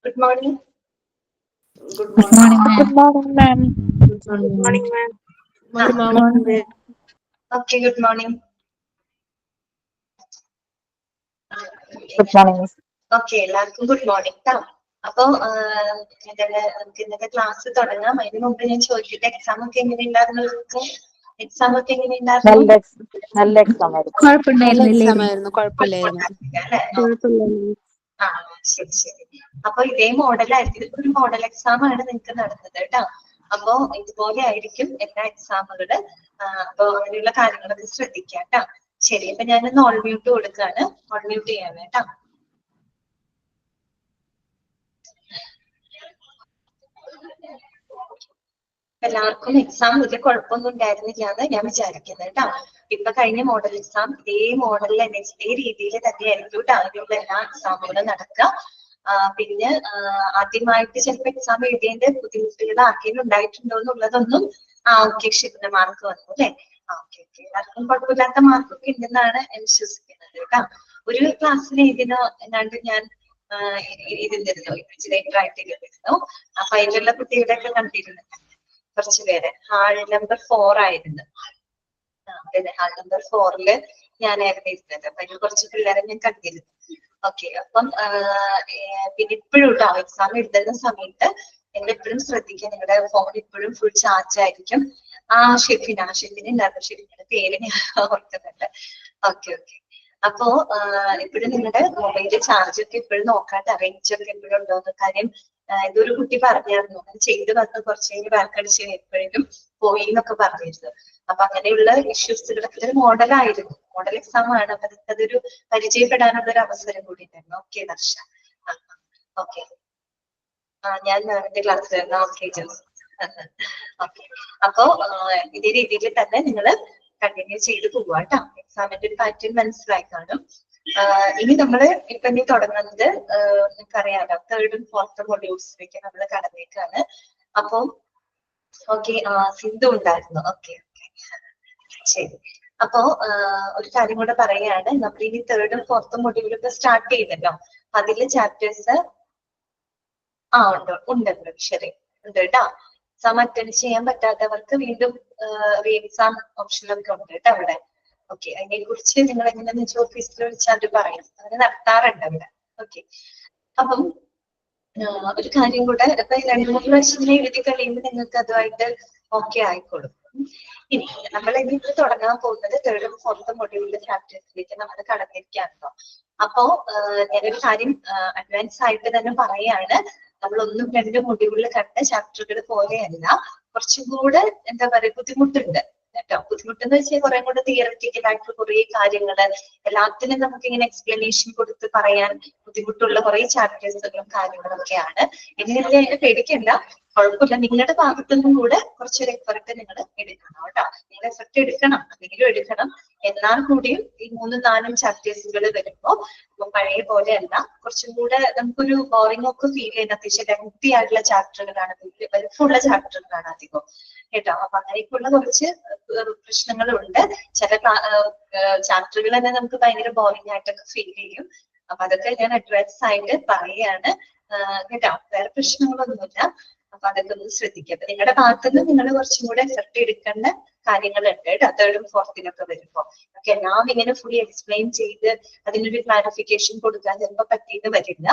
Good morning. Good morning, ma'am. Good morning, ma'am. Good morning, ma'am. Good morning. Okay, good morning. Good morning, miss. Okay, എല്ലാവർക്കും good morning ട്ടോ. അപ്പൊ നമുക്ക് ഇന്നത്തെ class തുടങ്ങാം. അതിന് മുമ്പ് ഞാൻ ചോദിക്കട്ടെ, എക്സാം ഒക്കെ എങ്ങനെയുണ്ടായിരുന്നു? എക്സാം ഒക്കെ എങ്ങനെയുണ്ടായിരുന്നു? നല്ല എക്സാം ആയിരുന്നു. കുഴപ്പമില്ലായിരുന്നു. ആ, ശരി ശരി. അപ്പൊ ഇതേ മോഡലായിരിക്കും, ഇതൊരു മോഡൽ എക്സാം ആണ് നിങ്ങൾക്ക് നടന്നത് കേട്ടോ. അപ്പൊ ഇതുപോലെ ആയിരിക്കും എല്ലാ എക്സാമുകള്. അപ്പൊ അങ്ങനെയുള്ള കാര്യങ്ങളൊക്കെ ശ്രദ്ധിക്കാം കേട്ടോ. ശരി, അപ്പൊ ഞാനൊന്ന് ഓൺ മ്യൂട്ട് കൊടുക്കാണ്. ഓൺ മ്യൂട്ട് ചെയ്യാൻ കേട്ടോ. എല്ലാവർക്കും എക്സാം വലിയ കുഴപ്പമൊന്നും ഉണ്ടായിരുന്നില്ല എന്ന് ഞാൻ വിചാരിക്കുന്നത് കേട്ടോ. ഇപ്പൊ കഴിഞ്ഞ മോഡൽ എക്സാം ഇതേ മോഡലിൽ തന്നെ ഇതേ രീതിയിൽ തന്നെയായിരിക്കും കേട്ടോ അതിനുള്ള എല്ലാ എക്സാമുകളും നടക്കുക. പിന്നെ ആദ്യമായിട്ട് ചിലപ്പോൾ എക്സാം എഴുതിയതിന്റെ ബുദ്ധിമുട്ടുകൾ ആർക്കെങ്കിലും ഉണ്ടായിട്ടുണ്ടോ എന്നുള്ളതൊന്നും ഓക്കെ, ശരി, മാർക്ക് വന്നു അല്ലെ? ഓക്കെ ഓക്കെ, എല്ലാവർക്കും കുഴപ്പമില്ലാത്ത മാർക്കൊക്കെ ഉണ്ടെന്നാണ് വിശ്വസിക്കുന്നത് കേട്ടോ. ഒരു ക്ലാസ്സിൽ എഴുതിനോ എന്നാണ്ട് ഞാൻ ഇതിരുന്നു, ഇൻവിജിലേറ്റർ ആയിട്ട് ഇരുന്നു. അപ്പൊ അതിലുള്ള കുട്ടികളെയൊക്കെ കണ്ടിരുന്നു കുറച്ചു പേര്. ഹാൾ നമ്പർ 4 ആയിരുന്നു. അതെ, ഹാൾ നമ്പർ 4 ഞാനായിരുന്നു ഇരുന്നത്. അപ്പൊ അതിൽ കുറച്ച് പിള്ളേരെ ഞാൻ കണ്ടിരുന്നു. ഓക്കെ, അപ്പം പിന്നെ ഇപ്പോഴും കേട്ടോ എക്സാം എഴുതുന്ന സമയത്ത് നിങ്ങൾ എപ്പോഴും ശ്രദ്ധിക്കുക, നിങ്ങളുടെ ഫോൺ ഇപ്പോഴും ഫുൾ ചാർജ് ആയിരിക്കും. ഷെഫിൻ ഉണ്ടായിരുന്നു, ഷെഫിന്റെ പേര് ഞാൻ ഓർക്കുന്നുണ്ട്. ഓക്കെ ഓക്കെ, അപ്പോ എപ്പോഴും നിങ്ങളുടെ മൊബൈലിൽ ചാർജ് ഒക്കെ എപ്പോഴും നോക്കാണ്ട് റേഞ്ച് ഒക്കെ എപ്പോഴും ഉണ്ടോന്ന്. കാര്യം ഇതൊരു കുട്ടി പറഞ്ഞായിരുന്നു, ചെയ്ത് വന്ന് കുറച്ച് കഴിഞ്ഞ് ബാക്ക് അടിച്ച് എപ്പോഴേക്കും പോയി എന്നൊക്കെ പറഞ്ഞിരുന്നു. അപ്പൊ അങ്ങനെയുള്ള ഇഷ്യൂസുകളൊക്കെ ഇതൊരു മോഡലായിരുന്നു, മോഡൽ എക്സാം ആണ്. അപ്പൊ അതൊരു പരിചയപ്പെടാനുള്ള ഒരു അവസരം കൂടി ഉണ്ടായിരുന്നു. Okay Darsha, okay. ഞാൻ എന്റെ ക്ലാസ്സിലായിരുന്നു. Okay Jose, okay. അപ്പോ ഇതേ രീതിയിൽ തന്നെ നിങ്ങൾ കണ്ടിന്യൂ ചെയ്ത് പോവാ കേട്ടോ. എക്സാമിന്റെ ഒരു പാറ്റേൺ മനസ്സിലായി കാണും. ഇനി നമ്മള് ഇപ്പൊ ഇനി തുടങ്ങുന്നത് നിങ്ങൾക്കറിയാലോ, 3rd and 4th മൊഡ്യൂൾസിലേക്ക് നമ്മൾ കടന്നേക്കാണ്. അപ്പൊ ഓക്കെ, സിന്ധു ഉണ്ടായിരുന്നു. ഓക്കെ ഓക്കെ, ശരി. അപ്പോ ഒരു കാര്യം കൂടെ പറയാണ്, നമ്മൾ ഇനി 3rd and 4th മൊഡ്യൂൾ ഇപ്പൊ സ്റ്റാർട്ട് ചെയ്തല്ലോ. അതിലെ ചാപ്റ്റേഴ്സ് ഉണ്ട്, ശരി, ഉണ്ട് കേട്ടോ. എക്സാം അറ്റൻഡ് ചെയ്യാൻ പറ്റാത്തവർക്ക് വീണ്ടും റീ എക്സാം ഓപ്ഷനൊക്കെ ഉണ്ട് കേട്ടോ അവിടെ. ഓക്കെ, അതിനെ കുറിച്ച് നിങ്ങൾ എങ്ങനെയാന്ന് വെച്ചാൽ ഓഫീസിൽ വിളിച്ചാൽ പറയും, അങ്ങനെ നടത്താറുണ്ട് അവിടെ. ഓക്കെ, അപ്പം ഒരു കാര്യം കൂടെ, ഇപ്പൊ 2-3 പ്രാവശ്യം എഴുതി കഴിയുമ്പോൾ നിങ്ങൾക്ക് അതുമായിട്ട് ഓക്കെ ആയിക്കോളും. ഇനി നമ്മൾ ഇനി തുടങ്ങാൻ പോകുന്നത് 3rd and 4th മൊഡ്യൂളിലെ ചാപ്റ്റേഴ്സിലേക്ക് നമ്മൾ കടന്നിരിക്കുകയാണല്ലോ. അപ്പോ ഞാനൊരു കാര്യം അഡ്വാൻസ് ആയിട്ട് തന്നെ പറയാണ്, നമ്മൾ 1, 2 മൊഡ്യൂളിൽ കണ്ട ചാപ്റ്ററുകൾ പോലെയല്ല, കുറച്ചും കൂടെ എന്താ പറയുക ബുദ്ധിമുട്ടുണ്ട് കേട്ടോ. ബുദ്ധിമുട്ടെന്ന് വെച്ചാൽ കുറെ കൂടെ തിയററ്റിക്കൽ ആയിട്ടുള്ള കുറെ കാര്യങ്ങള്, എല്ലാത്തിനും നമുക്ക് ഇങ്ങനെ എക്സ്പ്ലനേഷൻ കൊടുത്ത് പറയാൻ ബുദ്ധിമുട്ടുള്ള കുറെ ചാപ്റ്റേഴ്സുകളും കാര്യങ്ങളൊക്കെയാണ്. എന്നിട്ട് അതിനെ പേടിക്കണ്ട, കുഴപ്പമില്ല. നിങ്ങളുടെ ഭാഗത്തുനിന്നും കൂടെ കുറച്ചൊരു എഫർട്ട് നിങ്ങൾ എടുക്കണം കേട്ടോ. നിങ്ങൾ എഫർട്ട് എടുക്കണം, എന്തെങ്കിലും എടുക്കണം. എന്നാൽ കൂടിയും ഈ 3-4 ചാപ്റ്റേഴ്സുകൾ വരുമ്പോ പഴയ പോലെ അല്ല, കുറച്ചും കൂടെ നമുക്കൊരു ബോറിംഗ് ഒക്കെ ഫീൽ ചെയ്യുന്ന അത്യാവശ്യം ലെങ്തി ആയിട്ടുള്ള ചാപ്റ്ററുകളാണ്, വലുപ്പമുള്ള ചാപ്റ്ററുകളാണ് അധികം കേട്ടോ. അപ്പൊ അങ്ങനെയൊക്കെയുള്ള കുറച്ച് പ്രശ്നങ്ങളുണ്ട്. ചില ചാപ്റ്ററുകൾ തന്നെ നമുക്ക് ഭയങ്കര ബോറിംഗ് ആയിട്ടൊക്കെ ഫീൽ ചെയ്യും. അപ്പൊ അതൊക്കെ ഞാൻ അഡ്വാൻസ് ആയിട്ട് പറയാണ് കേട്ടോ. വേറെ പ്രശ്നങ്ങളൊന്നുമില്ല. അപ്പൊ അതൊക്കെ ഒന്ന് ശ്രദ്ധിക്കുക. അപ്പൊ നിങ്ങളുടെ ഭാഗത്തുനിന്ന് നിങ്ങൾ കുറച്ചും കൂടെ എഫർട്ട് എടുക്കേണ്ട കാര്യങ്ങളുണ്ട് കേട്ടോ. 3rd and 4th വരുമ്പോ ഒക്കെ എല്ലാം ഇങ്ങനെ ഫുള്ളി എക്സ്പ്ലെയിൻ ചെയ്ത് അതിനൊരു ക്ലാരിഫിക്കേഷൻ കൊടുക്കാൻ ചിലപ്പോൾ പറ്റിയിട്ട് വരില്ല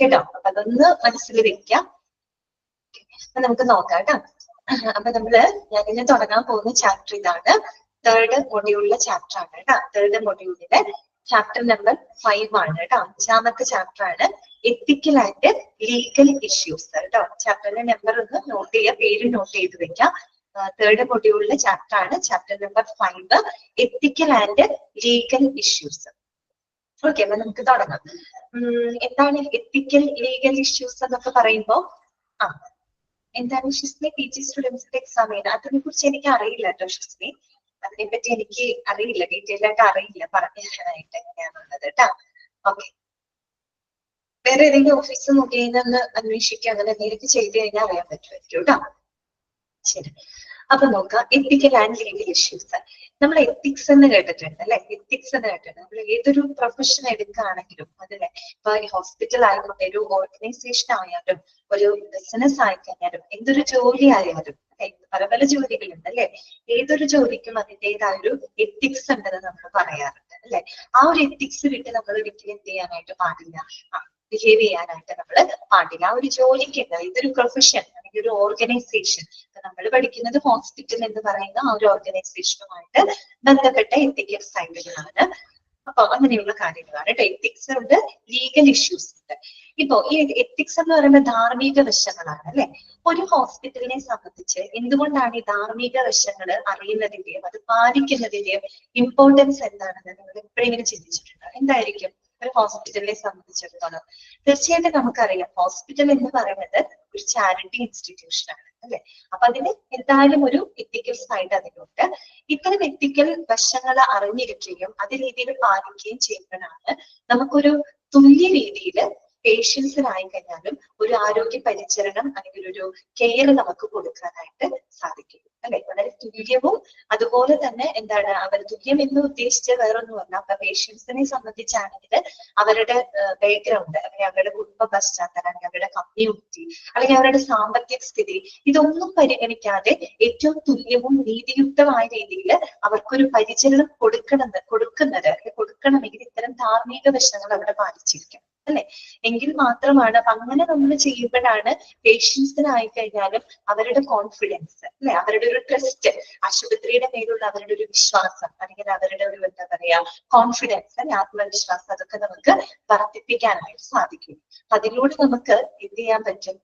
കേട്ടോ. അപ്പൊ അതൊന്ന് മനസ്സിൽ വെക്കാം. അപ്പൊ നമുക്ക് നോക്കാം കേട്ടോ. അപ്പൊ ഞാനിങ്ങനെ തുടങ്ങാൻ പോകുന്ന ചാപ്റ്റർ ഇതാണ്. 3rd മൊഡ്യൂളിലെ ചാപ്റ്റർ ആണ് കേട്ടോ. 3rd മൊഡ്യൂളിലെ ചാപ്റ്റർ നമ്പർ 5 ആണ് കേട്ടോ. 5ാമത്തെ ചാപ്റ്റർ ആണ് എത്തിക്കൽ ആൻഡ് ലീഗൽ ഇഷ്യൂസ് കേട്ടോ. ചാപ്റ്ററിന്റെ നമ്പർ ഒന്ന് നോട്ട് ചെയ്യുക, പേര് നോട്ട് ചെയ്ത് വെക്കാം. 3rd മൊഡ്യൂളിലെ ചാപ്റ്റർ ആണ് chapter number 5, ethical and legal issues. Okay, അപ്പൊ നമുക്ക് തുടങ്ങാം. എന്താണ് എത്തിക്കൽ ലീഗൽ ഇഷ്യൂസ് എന്നൊക്കെ പറയുമ്പോ എന്താണ് ഷിസ്മി PG സ്റ്റുഡൻസിന്റെ എക്സാം ചെയ്യുന്നത്? അതിനെ കുറിച്ച് എനിക്ക് അറിയില്ല കേട്ടോ ഷിസ്മി, അതിനെപ്പറ്റി എനിക്ക് അറിയില്ല, ഡീറ്റെയിൽ ആയിട്ട് അറിയില്ല പറഞ്ഞു തരാനായിട്ട് എങ്ങനെയാണുള്ളത് കേട്ടോ. ഓക്കെ, വേറെ ഏതെങ്കിലും ഓഫീസ് മുഖേന ഒന്ന് അന്വേഷിക്കുക, അങ്ങനെ എന്തെങ്കിലും ചെയ്ത് കഴിഞ്ഞാൽ അറിയാൻ പറ്റുമായിരിക്കും കേട്ടോ. ശരി, അപ്പൊ നോക്കാം, എത്തിക്കൽ ആൻഡ് ലീഗൽ ഇഷ്യൂസ്. നമ്മൾ എത്തിക്സ് എന്ന് കേട്ടിട്ടുണ്ട് അല്ലെ, എത്തിക്സ് എന്ന് കേട്ടിട്ടുണ്ട്. നമ്മൾ ഏതൊരു പ്രൊഫഷൻ എടുക്കുകയാണെങ്കിലും അതല്ലേ, ഇപ്പൊ ഹോസ്പിറ്റൽ ആയിക്കോട്ടെ, ഒരു ഓർഗനൈസേഷൻ ആയാലും, ഒരു ബിസിനസ് ആയിക്കഴിഞ്ഞാലും, എന്തൊരു ജോലി ആയാലും, പല പല ജോലികളുണ്ട് അല്ലെ, ഏതൊരു ജോലിക്കും അതിൻ്റെതായ ഒരു എത്തിക്സ് ഉണ്ടെന്ന് നമ്മൾ പറയാറുണ്ട് അല്ലെ. ആ ഒരു എത്തിക്സ് വിട്ട് നമ്മൾ ഒരിക്കലും എന്ത് ചെയ്യാനായിട്ട് പാടില്ല, ബിഹേവ് ചെയ്യാനായിട്ട് നമ്മൾ പാടില്ല. ആ ഒരു ജോലിക്കുണ്ട്, ഇതൊരു പ്രൊഫഷൻ അല്ലെങ്കിൽ ഒരു ഓർഗനൈസേഷൻ, നമ്മൾ പഠിക്കുന്നത് ഹോസ്പിറ്റൽ എന്ന് പറയുന്ന ആ ഒരു ഓർഗനൈസേഷനുമായിട്ട് ബന്ധപ്പെട്ട എത്തിക്കൽ സൈഡുകളാണ്. അപ്പൊ അങ്ങനെയുള്ള കാര്യങ്ങളാണ്. എത്തിക്സ് ഉണ്ട്, ലീഗൽ ഇഷ്യൂസ് ഉണ്ട്. ഇപ്പോ ഈ എത്തിക്സ് എന്ന് പറയുമ്പോൾ ധാർമ്മിക വശങ്ങളാണ് അല്ലെ. ഒരു ഹോസ്പിറ്റലിനെ സംബന്ധിച്ച് എന്തുകൊണ്ടാണ് ഈ ധാർമ്മിക വശങ്ങൾ അറിയുന്നതിന്റെയും അത് പാലിക്കുന്നതിന്റെയും ഇമ്പോർട്ടൻസ് എന്താണെന്ന് നിങ്ങൾ എപ്പോഴെങ്കിലും ചിന്തിച്ചിട്ടുണ്ടോ? എന്തായിരിക്കും ഒരു ഹോസ്പിറ്റലിനെ സംബന്ധിച്ചിടത്തോളം? തീർച്ചയായിട്ടും നമുക്കറിയാം, ഹോസ്പിറ്റൽ എന്ന് പറയുന്നത് ഒരു ചാരിറ്റി ഇൻസ്റ്റിറ്റ്യൂഷൻ ആണ് അല്ലെ. അപ്പൊ അതിന് എന്തായാലും ഒരു എത്തിക്കൽ സൈഡ് അതിലുണ്ട്. ഇത്തരം എത്തിക്കൽ വശങ്ങൾ അറിഞ്ഞിരിക്കുകയും അതേ രീതിയിൽ പാലിക്കുകയും ചെയ്യുമ്പോഴാണ് നമുക്കൊരു തുല്യ രീതിയിൽ പേഷ്യൻസിനായി കഴിഞ്ഞാലും ഒരു ആരോഗ്യ പരിചരണം അല്ലെങ്കിൽ ഒരു കെയർ നമുക്ക് കൊടുക്കാനായിട്ട് സാധിക്കും അല്ലെ. വളരെ തുല്യവും അതുപോലെ തന്നെ എന്താണ്, അവർ തുല്യം എന്ന് ഉദ്ദേശിച്ച വേറൊന്നുമല്ല. അപ്പൊ പേഷ്യൻസിനെ സംബന്ധിച്ചാണെങ്കിൽ അവരുടെ ബാക്ക്ഗ്രൗണ്ട് അല്ലെങ്കിൽ അവരുടെ കുടുംബ പശ്ചാത്തലം അല്ലെങ്കിൽ അവരുടെ കമ്മ്യൂണിറ്റി അല്ലെങ്കിൽ അവരുടെ സാമ്പത്തിക സ്ഥിതി ഇതൊന്നും പരിഗണിക്കാതെ ഏറ്റവും തുല്യവും നീതിയുക്തമായ രീതിയിൽ അവർക്കൊരു പരിചരണം കൊടുക്കണമെങ്കിൽ ഇത്തരം ധാർമ്മിക വശങ്ങൾ അവിടെ പാലിച്ചിരിക്കണം അല്ലെ. എങ്കിൽ മാത്രമാണ്, അപ്പൊ അങ്ങനെ നമ്മൾ ചെയ്യുമ്പോഴാണ് പേഷ്യൻസിനായി കഴിഞ്ഞാലും അവരുടെ കോൺഫിഡൻസ് അല്ലെ, അവരുടെ ഒരു ട്രസ്റ്റ്, ആശുപത്രിയുടെ മേലുള്ള അവരുടെ ഒരു വിശ്വാസം അല്ലെങ്കിൽ അവരുടെ ഒരു എന്താ പറയാ കോൺഫിഡൻസ് അല്ലെ, ആത്മവിശ്വാസം, അതൊക്കെ നമുക്ക് വർദ്ധിപ്പിക്കാനായിട്ട് സാധിക്കും. അതിലൂടെ നമുക്ക് എന്ത് ചെയ്യാൻ പറ്റും,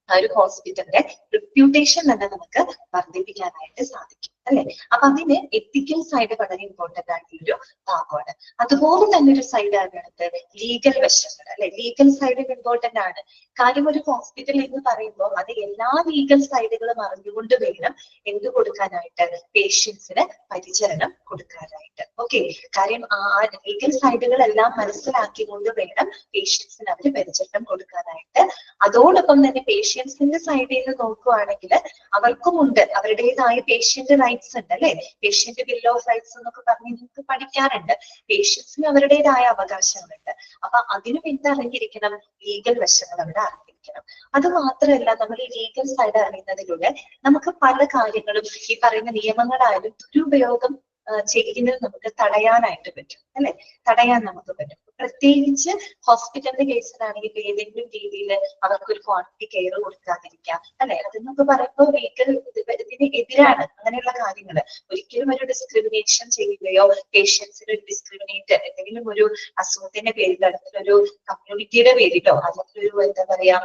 ആ ഒരു ഹോസ്പിറ്റലിന്റെ റെപ്യൂട്ടേഷൻ തന്നെ നമുക്ക് വർദ്ധിപ്പിക്കാനായിട്ട് സാധിക്കും അല്ലെ. അപ്പൊ അതിന് എത്തിക്കൽ സൈഡ് വളരെ ഇമ്പോർട്ടന്റ് ആയിട്ടുള്ളൊരു ഭാഗമാണ്. അതുപോലെ തന്നെ ഒരു സൈഡ് ആണ് ലീഗൽ വശങ്ങൾ അല്ലെ. ലീഗൽ സൈഡ് ഇമ്പോർട്ടന്റ് ആണ്. കാര്യം ഒരു ഹോസ്പിറ്റൽ എന്ന് പറയുമ്പോൾ അത് എല്ലാ ലീഗൽ സൈഡുകളും അറിഞ്ഞുകൊണ്ട് വേണം എന്ത് കൊടുക്കാനായിട്ട്, പേഷ്യൻസിന് പരിചരണം കൊടുക്കാനായിട്ട്. ഓക്കെ, കാര്യം ആ ലീഗൽ സൈഡുകളെല്ലാം മനസ്സിലാക്കിക്കൊണ്ട് വേണം പേഷ്യൻസിന് അവര് പരിചരണം കൊടുക്കാനായിട്ട്. അതോടൊപ്പം തന്നെ പേഷ്യൻസിന്റെ സൈഡിൽ നിന്ന് നോക്കുകയാണെങ്കിൽ അവർക്കുമുണ്ട് അവരുടേതായ പേഷ്യന്റ് റൈറ്റ്സ് ഉണ്ട് അല്ലെ. പേഷ്യന്റ് ബിൽ ഓഫ് റൈറ്റ്സ് എന്നൊക്കെ പറഞ്ഞ് നിങ്ങൾക്ക് പഠിക്കാറുണ്ട്. പേഷ്യൻസിന് അവരുടേതായ അവകാശങ്ങളുണ്ട്. അപ്പൊ അതിനും എന്തറിഞ്ഞിരിക്കണം, ലീഗൽ വശങ്ങൾ അവിടെ അറിഞ്ഞിരിക്കണം. അത് മാത്രമല്ല, നമ്മൾ ഈ ലീഗൽ സൈഡ് അറിയുന്നതിലൂടെ നമുക്ക് പല കാര്യങ്ങളും ഈ പറയുന്ന നിയമങ്ങളായാലും ദുരുപയോഗം ചെയ്യുന്നത് നമുക്ക് തടയാനായിട്ട് പറ്റും അല്ലെ. തടയാൻ നമുക്ക് പറ്റും. പ്രത്യേകിച്ച് ഹോസ്പിറ്റലിന്റെ കേസിലാണെങ്കിൽ ഏതെങ്കിലും രീതിയിൽ അവർക്കൊരു ക്വാളിറ്റി കെയർ കൊടുക്കാതിരിക്കാം അല്ലെ. അതെന്നൊക്കെ പറയുമ്പോൾ ഇതിന് എതിരാണ് അങ്ങനെയുള്ള കാര്യങ്ങൾ. ഒരിക്കലും ഒരു ഡിസ്ക്രിമിനേഷൻ ചെയ്യുകയോ പേഷ്യൻസിന് ഒരു ഡിസ്ക്രിമിനേറ്റ് എന്തെങ്കിലും ഒരു അസുഖത്തിന്റെ പേരിലോ അല്ലെങ്കിൽ ഒരു കമ്മ്യൂണിറ്റിയുടെ പേരിലോ അല്ലെങ്കിൽ ഒരു എന്താ പറയാ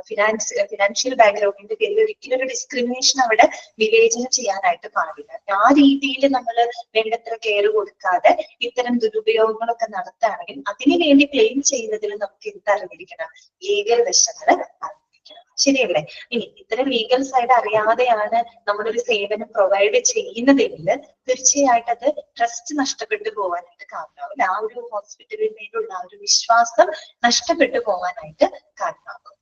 ഫിനാൻഷ്യൽ ബാക്ക്ഗ്രൗണ്ടിന്റെ പേരിൽ ഒരിക്കലും ഒരു ഡിസ്ക്രിമിനേഷൻ അവിടെ വിവേചനം ചെയ്യാനായിട്ട് പാടില്ല. ആ രീതിയിൽ നമ്മൾ വേണ്ടത്ര കെയർ കൊടുക്കാതെ ഇത്തരം ദുരുപയോഗങ്ങളൊക്കെ നടത്തുകയാണെങ്കിൽ അതിനു വേണ്ടി ക്ലെയിം ചെയ്യുന്നതിൽ നമുക്ക് എന്തറിഞ്ഞിരിക്കണം, ലീഗൽ വശങ്ങൾ അറിഞ്ഞിരിക്കണം. ശരിയല്ലേ? ഇനി ഇത്തരം ലീഗൽ സൈഡ് അറിയാതെയാണ് നമ്മളൊരു സേവനം പ്രൊവൈഡ് ചെയ്യുന്നതെങ്കിൽ തീർച്ചയായിട്ടും അത് ട്രസ്റ്റ് നഷ്ടപ്പെട്ടു പോകാനായിട്ട് കാരണമാവും. ആ ഒരു ഹോസ്പിറ്റലിൽ മേലുള്ള ആ ഒരു വിശ്വാസം നഷ്ടപ്പെട്ടു പോകാനായിട്ട് കാരണമാകും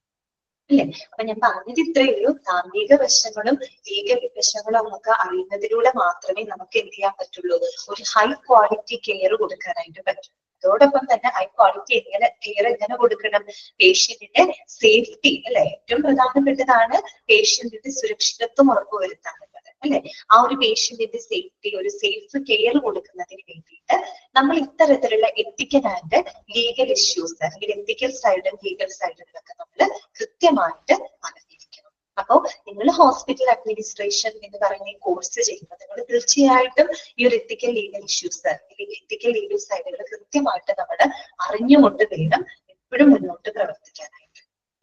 അല്ലെ. അപ്പൊ ഞാൻ പറഞ്ഞത് ഇത്രയേ ഉള്ളൂ. ധാർമ്മിക വശങ്ങളും ലീഗൽ വശങ്ങളും ഒക്കെ അറിയുന്നതിലൂടെ മാത്രമേ നമുക്ക് എന്ത് ചെയ്യാൻ പറ്റുള്ളൂ, ഒരു ഹൈ ക്വാളിറ്റി കെയർ കൊടുക്കാനായിട്ട് പറ്റും. അതോടൊപ്പം തന്നെ ഹൈ ക്വാളിറ്റി കെയർ എങ്ങനെ കൊടുക്കണം, പേഷ്യന്റിന്റെ സേഫ്റ്റി അല്ലെ, ഏറ്റവും പ്രധാനപ്പെട്ടതാണ് പേഷ്യന്റിന്റെ സുരക്ഷിതത്വം ഉറപ്പുവരുത്താനുള്ളത് അല്ലെ. ആ ഒരു പേഷ്യന്റിന്റെ സേഫ്റ്റി, ഒരു സേഫ് കെയർ കൊടുക്കുന്നതിന് വേണ്ടിയിട്ട് നമ്മൾ ഇത്തരത്തിലുള്ള എത്തിക്കൽ ആൻഡ് ലീഗൽ ഇഷ്യൂസ് അല്ലെങ്കിൽ എത്തിക്കൽ സൈഡും ലീഗൽ സൈഡുകളൊക്കെ നമ്മൾ കൃത്യമായിട്ട് അറിഞ്ഞിരിക്കണം. അപ്പോ നിങ്ങൾ ഹോസ്പിറ്റൽ അഡ്മിനിസ്ട്രേഷൻ എന്ന് പറയുന്ന ഈ കോഴ്സ് ചെയ്യുമ്പോൾ നിങ്ങൾ തീർച്ചയായിട്ടും ഈ ഒരു എത്തിക്കൽ ലീഗൽ ഇഷ്യൂസ് അല്ലെങ്കിൽ എത്തിക്കൽ ലീഗൽ സൈഡുകൾ കൃത്യമായിട്ട് നമ്മൾ അറിഞ്ഞുകൊണ്ട് വേണം എപ്പോഴും മുന്നോട്ട് പ്രവർത്തിക്കാനായിട്ട്.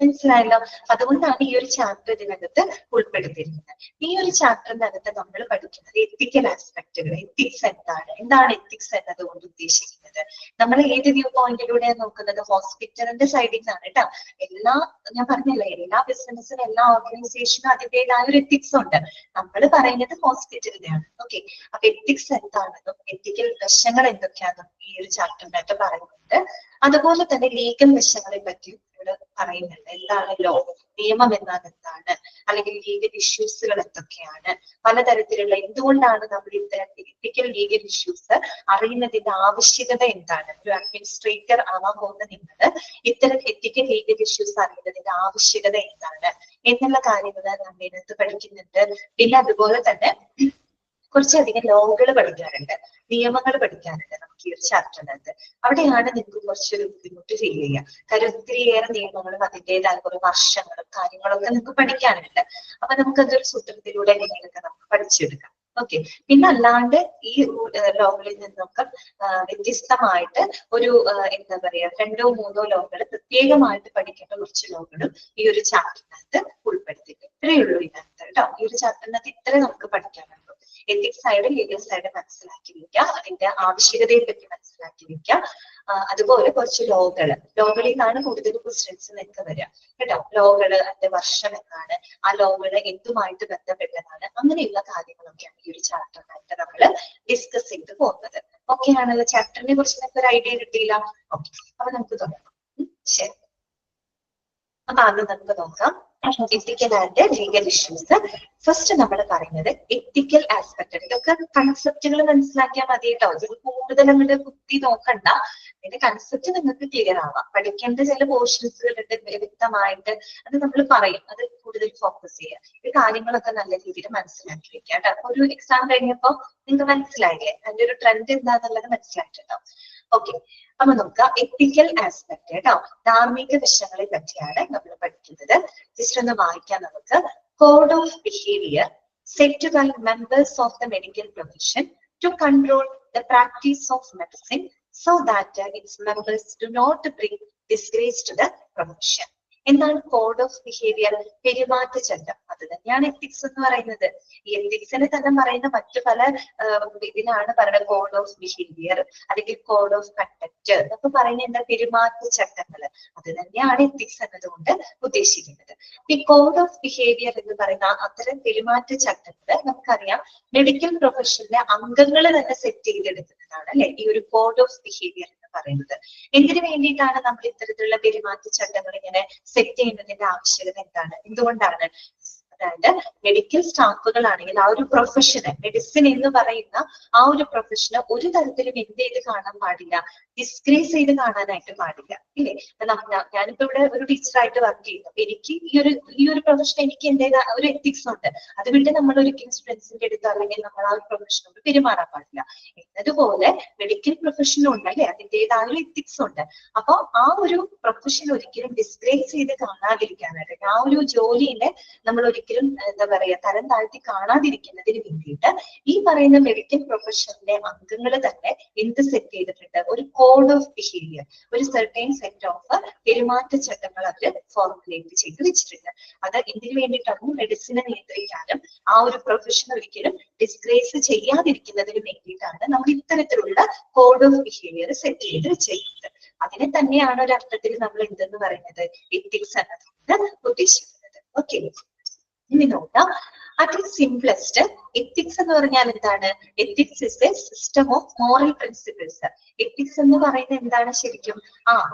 മനസ്സിലായല്ലോ? അതുകൊണ്ടാണ് ഈ ഒരു ചാപ്റ്റർ ഇതിനകത്ത് ഉൾപ്പെടുത്തിയിരിക്കുന്നത്. ഈ ഒരു ചാപ്റ്ററിനകത്ത് നമ്മൾ പഠിക്കുന്നത് എത്തിക്കൽ ആസ്പെക്റ്റുകൾ, എത്തിക്സ് എന്താണ് എത്തിക്സ് എന്നതുകൊണ്ട് ഉദ്ദേശിക്കുന്നത്. നമ്മൾ ഏത് വ്യൂ പോയിന്റിലൂടെയാണ് നോക്കുന്നത്, ഹോസ്പിറ്റലിന്റെ സൈഡിൽ നിന്നാണ് കേട്ടോ. ഞാൻ പറഞ്ഞല്ലേ, എല്ലാ ബിസിനസ്സിനും എല്ലാ ഓർഗനൈസേഷനും അതിൻ്റെതായ ഒരു എത്തിക്സ് ഉണ്ട്. നമ്മൾ പറയുന്നത് ഹോസ്പിറ്റലിനെയാണ്. ഓക്കെ, അപ്പൊ എത്തിക്സ് എന്താണെന്നും എത്തിക്കൽ വശങ്ങൾ എന്തൊക്കെയാണെന്നും ഈ ഒരു ചാപ്റ്ററിനകത്ത് പറയുന്നുണ്ട്. അതുപോലെ തന്നെ ലീഗൽ വശങ്ങളെ പറ്റി നമ്മൾ പറയുന്നുണ്ട്. എന്താണ് ലോ, നിയമം എന്നാൽ എന്താണ്, അല്ലെങ്കിൽ ലീഗൽ ഇഷ്യൂസുകൾ എന്തൊക്കെയാണ്, പലതരത്തിലുള്ള എന്തുകൊണ്ടാണ് നമ്മൾ ഇത്തരം എത്തിക്കൽ ലീഗൽ ഇഷ്യൂസ് അറിയുന്നതിന്റെ ആവശ്യകത എന്താണ്, ഒരു അഡ്മിനിസ്ട്രേറ്റർ ആവാൻ പോകുന്ന നിങ്ങൾ ഇത്തരം എത്തിക്കൽ ലീഗൽ ഇഷ്യൂസ് അറിയുന്നതിന്റെ ആവശ്യകത എന്താണ് എന്നുള്ള കാര്യങ്ങൾ നമ്മൾ ഇതിനകത്ത് പഠിക്കുന്നുണ്ട്. പിന്നെ അതുപോലെ തന്നെ കുറച്ചധികം ലോകൾ പഠിക്കാറുണ്ട്, നിയമങ്ങൾ പഠിക്കാറുണ്ട് നമുക്ക് ഈ ഒരു ചാപ്റ്ററിനകത്ത്. അവിടെയാണ് നിങ്ങൾക്ക് കുറച്ചൊരു ബുദ്ധിമുട്ട് ഫീൽ ചെയ്യുക. കാര്യം ഒത്തിരിയേറെ നിയമങ്ങളും അതിൻ്റെതായ കുറെ വർഷങ്ങളും കാര്യങ്ങളൊക്കെ നിങ്ങൾക്ക് പഠിക്കാനുണ്ട്. അപ്പൊ നമുക്കതൊരു സൂത്രത്തിലൂടെ എങ്ങനെയൊക്കെ നമുക്ക് പഠിച്ചെടുക്കാം. ഓക്കെ. പിന്നെ അല്ലാണ്ട് ഈ ലോകളിൽ നിന്നൊക്കെ വ്യത്യസ്തമായിട്ട് ഒരു എന്താ പറയാ 2-3 ലോകൾ പ്രത്യേകമായിട്ട് പഠിക്കേണ്ട കുറച്ച് ലോകളും ഈ ഒരു ചാപ്റ്ററിനകത്ത് ഉൾപ്പെടുത്തിയിട്ട് ഇത്രയേ ഉള്ളൂ ഇതിനകത്ത് കേട്ടോ. ഈ ഒരു ചാപ്റ്ററിനകത്ത് ഇത്രേ നമുക്ക് പഠിക്കാനുള്ളൂ. എത്തിക്സ് സൈഡ്, ലീഗൽ സൈഡ് മനസ്സിലാക്കി വെക്കുക, അതിന്റെ ആവശ്യകതയെ പറ്റി മനസ്സിലാക്കി വെക്കുക. അതുപോലെ കുറച്ച് ലോകളിൽ നിന്നാണ് കൂടുതൽ ക്വസ്റ്റ്യൻസ് നിങ്ങൾക്ക് വരിക കേട്ടോ. ലോകള്, അതിന്റെ വർഷം എന്താണ്, ആ ലോകള് എന്തുമായിട്ട് ബന്ധപ്പെട്ടതാണ്, അങ്ങനെയുള്ള കാര്യങ്ങളൊക്കെയാണ് ഈ ഒരു ചാപ്റ്ററിനായിട്ട് നമ്മൾ ഡിസ്കസ് ചെയ്ത് പോകുന്നത്. ഓക്കെ ആണല്ലോ? ചാപ്റ്ററിനെ കുറിച്ച് നിങ്ങൾക്ക് ഒരു ഐഡിയ കിട്ടിയില്ല? ഓക്കെ, അപ്പൊ നമുക്ക് തുടങ്ങാം. ശരി, അപ്പൊ ആദ്യം നമുക്ക് നോക്കാം എത്തിക്കൽ ആൻഡ് ലീഗൽ ഇഷ്യൂസ്. ഫസ്റ്റ് നമ്മൾ പറയുന്നത് എത്തിക്കൽ ആസ്പെക്ട്. ഇതൊക്കെ കൺസെപ്റ്റുകൾ മനസ്സിലാക്കിയാൽ മതി കേട്ടോ. ഇത് കൂടുതൽ അങ്ങോട്ട് കുത്തി നോക്കണ്ട. ഇതിന്റെ കൺസെപ്റ്റ് നിങ്ങൾക്ക് ക്ലിയർ ആവാം. പഠിക്കേണ്ട ചില പോർഷൻസുകളുണ്ട് വ്യക്തമായിട്ട്, അത് നമ്മൾ പറയും, അത് കൂടുതൽ ഫോക്കസ് ചെയ്യുക. ഈ കാര്യങ്ങളൊക്കെ നല്ല രീതിയിൽ മനസ്സിലാക്കി വെക്കുക കേട്ടോ. അപ്പൊ ഒരു എക്സാം കഴിഞ്ഞപ്പോ നിങ്ങൾക്ക് മനസ്സിലായില്ലേ അതിന്റെ ഒരു ട്രെൻഡ് എന്താന്നുള്ളത് മനസ്സിലായിട്ടുണ്ടാവും. ഓക്കെ, അപ്പൊ നമുക്ക് എത്തിക്കൽ ആസ്പെക്ട് കേട്ടോ, ധാർമ്മിക വശങ്ങളെ പറ്റിയാണ് നമ്മൾ പഠിക്കുന്നത്. ജസ്റ്റ് ഒന്ന് വായിക്കാം നമുക്ക്. Code of behaviour set by members of the medical profession to control the practice of medicine so that its members do not bring disgrace to the profession. എന്താണ് കോഡ് ഓഫ് ബിഹേവിയർ? പെരുമാറ്റച്ചട്ടം. അത് തന്നെയാണ് ethics എന്ന് പറയുന്നത്. ഈ എത്തിക്സിനെ തന്നെ പറയുന്ന മറ്റു പല ഇതിനാണ് പറയുന്നത് കോഡ് ഓഫ് ബിഹേവിയർ അല്ലെങ്കിൽ കോഡ് ഓഫ് കണ്ടക്ട് എന്നൊക്കെ പറയുന്നത് എന്താ? പെരുമാറ്റച്ചട്ടങ്ങൾ. അത് തന്നെയാണ് എത്തിക്സ് എന്നതുകൊണ്ട് ഉദ്ദേശിക്കുന്നത്. ഈ കോഡ് ഓഫ് ബിഹേവിയർ എന്ന് പറയുന്ന അത്തരം പെരുമാറ്റച്ചട്ടങ്ങൾ നമുക്കറിയാം മെഡിക്കൽ പ്രൊഫഷനിലെ അംഗങ്ങൾ തന്നെ സെറ്റ് ചെയ്തെടുക്കുന്നതാണ് അല്ലെ ഈ ഒരു കോഡ് ഓഫ് ബിഹേവിയർ എന്ന് പറയുന്നത്. എന്തിനു വേണ്ടിയിട്ടാണ് നമ്മൾ ഇത്തരത്തിലുള്ള പെരുമാറ്റച്ചട്ടങ്ങൾ ഇങ്ങനെ സെറ്റ് ചെയ്യുന്നതിന്റെ ആവശ്യകത എന്താണ്? എന്തുകൊണ്ടാണ്? അതായത് മെഡിക്കൽ സ്റ്റാഫുകളാണെങ്കിൽ ആ ഒരു പ്രൊഫഷന്, മെഡിസിൻ എന്ന് പറയുന്ന ആ ഒരു പ്രൊഫഷന് ഒരു തരത്തിലും എന്ത് ചെയ്ത് കാണാൻ പാടില്ല, ഡിസ്ഗ്രേസ് ചെയ്ത് കാണാനായിട്ട് പാടില്ല ഇല്ലേ? ഞാനിപ്പോ ഇവിടെ ഒരു ടീച്ചറായിട്ട് വർക്ക് ചെയ്യുന്നു. എനിക്ക് ഈ ഒരു പ്രൊഫഷൻ എനിക്ക് എന്റേതായ ഒരു എത്തിക്സ് ഉണ്ട്. അത് വിട്ട് നമ്മൾ ഒരിക്കലും സ്റ്റുഡൻസിന്റെ അടുത്ത് അല്ലെങ്കിൽ നമ്മൾ ആ ഒരു പ്രൊഫഷനോട് പെരുമാറാൻ പാടില്ല. എന്നതുപോലെ മെഡിക്കൽ പ്രൊഫഷനും ഉണ്ട് അല്ലെ, അതിൻ്റെതായ ഒരു എത്തിക്സ് ഉണ്ട്. അപ്പൊ ആ ഒരു പ്രൊഫഷൻ ഒരിക്കലും ഡിസ്ഗ്രേസ് ചെയ്ത് കാണാതിരിക്കാനായിട്ട്, ആ ഒരു ജോലിനെ നമ്മൾ ഒരിക്കലും എന്താ പറയാ തരം താഴ്ത്തി കാണാതിരിക്കുന്നതിന് വേണ്ടിയിട്ട് ഈ പറയുന്ന മെഡിക്കൽ പ്രൊഫഷനിലെ അംഗങ്ങൾ തന്നെ എന്ത് സെറ്റ് ചെയ്തിട്ടുണ്ട്? ഒരു കോഡ് ഓഫ് ബിഹേവിയർ, ഒരു സെർട്ടൈൻ സെറ്റ് ഓഫ് പെരുമാറ്റച്ചട്ടങ്ങൾ അവർ ഫോർമുലേറ്റ് ചെയ്ത് വെച്ചിട്ടുണ്ട്. അത് എന്തിനു വേണ്ടിയിട്ടാണ്? മെഡിസിനെ നിയന്ത്രിക്കാനും ആ ഒരു പ്രൊഫഷൻ ഒരിക്കലും ഡിസ്ഗ്രേസ് ചെയ്യാതിരിക്കുന്നതിന് വേണ്ടിയിട്ടാണ് നമ്മൾ ഇത്തരത്തിലുള്ള കോഡ് ഓഫ് ബിഹേവിയർ സെറ്റ് ചെയ്ത് വെച്ചിരിക്കുന്നത്. അതിനെ തന്നെയാണ് ഒരു അർത്ഥത്തിൽ നമ്മൾ എന്തെന്ന് പറയുന്നത് എത്തിക്സ് എന്നതുകൊണ്ട് ഉദ്ദേശിക്കുന്നത്. ഓക്കെ, ഇനി നോക്കാം. അറ്റ് സിംപ്ലസ്റ്റ് എത്തിക്സ് എന്ന് പറഞ്ഞാൽ എന്താണ്? Ethics is A system of moral principles. Ethics എന്ന് പറയുന്നത് എന്താണ് ശരിക്കും?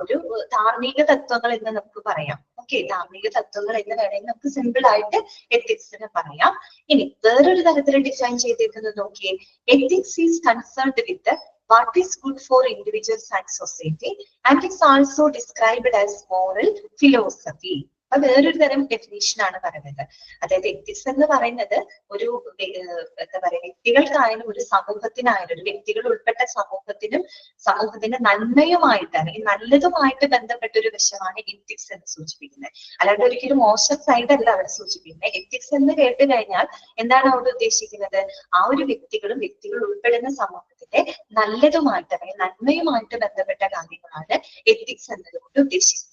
ഒരു ധാർമ്മിക തത്വങ്ങൾ എന്ന് നമുക്ക് പറയാം. ഓക്കെ, ധാർമ്മിക തത്വങ്ങൾ എന്ന് വേണമെങ്കിൽ നമുക്ക് സിമ്പിൾ ആയിട്ട് എത്തിക്സിന് പറയാം. ഇനി വേറൊരു തരത്തിൽ ഡിഫൈൻ ചെയ്തിരിക്കുന്നത് നോക്കിയേ. Ethics is concerned with what is good for individuals and society and is also described as moral philosophy. അത് വേറൊരു തരം ഡെഫിനേഷൻ ആണ് പറയുന്നത്. അതായത് എത്തിക്സ് എന്ന് പറയുന്നത് ഒരു എന്താ പറയുക വ്യക്തികൾക്കായാലും ഒരു സമൂഹത്തിനായാലും ഒരു വ്യക്തികൾ ഉൾപ്പെട്ട സമൂഹത്തിന്റെ നന്മയുമായിട്ട് അല്ലെങ്കിൽ നല്ലതുമായിട്ട് ബന്ധപ്പെട്ട ഒരു വശമാണ് എത്തിക്സ് എന്ന് സൂചിപ്പിക്കുന്നത്. അല്ലാണ്ട് ഒരിക്കലും മോശം സൈഡ് അല്ല അവിടെ സൂചിപ്പിക്കുന്നത്. എത്തിക്സ് എന്ന് കേട്ട് കഴിഞ്ഞാൽ എന്താണ് അവിടെ ഉദ്ദേശിക്കുന്നത്? ആ ഒരു വ്യക്തികൾ ഉൾപ്പെടുന്ന സമൂഹത്തിന്റെ നല്ലതുമായിട്ട് അല്ലെങ്കിൽ നന്മയുമായിട്ട് ബന്ധപ്പെട്ട കാര്യങ്ങളാണ് എത്തിക്സ് എന്നതുകൊണ്ട് ഉദ്ദേശിക്കുന്നത്.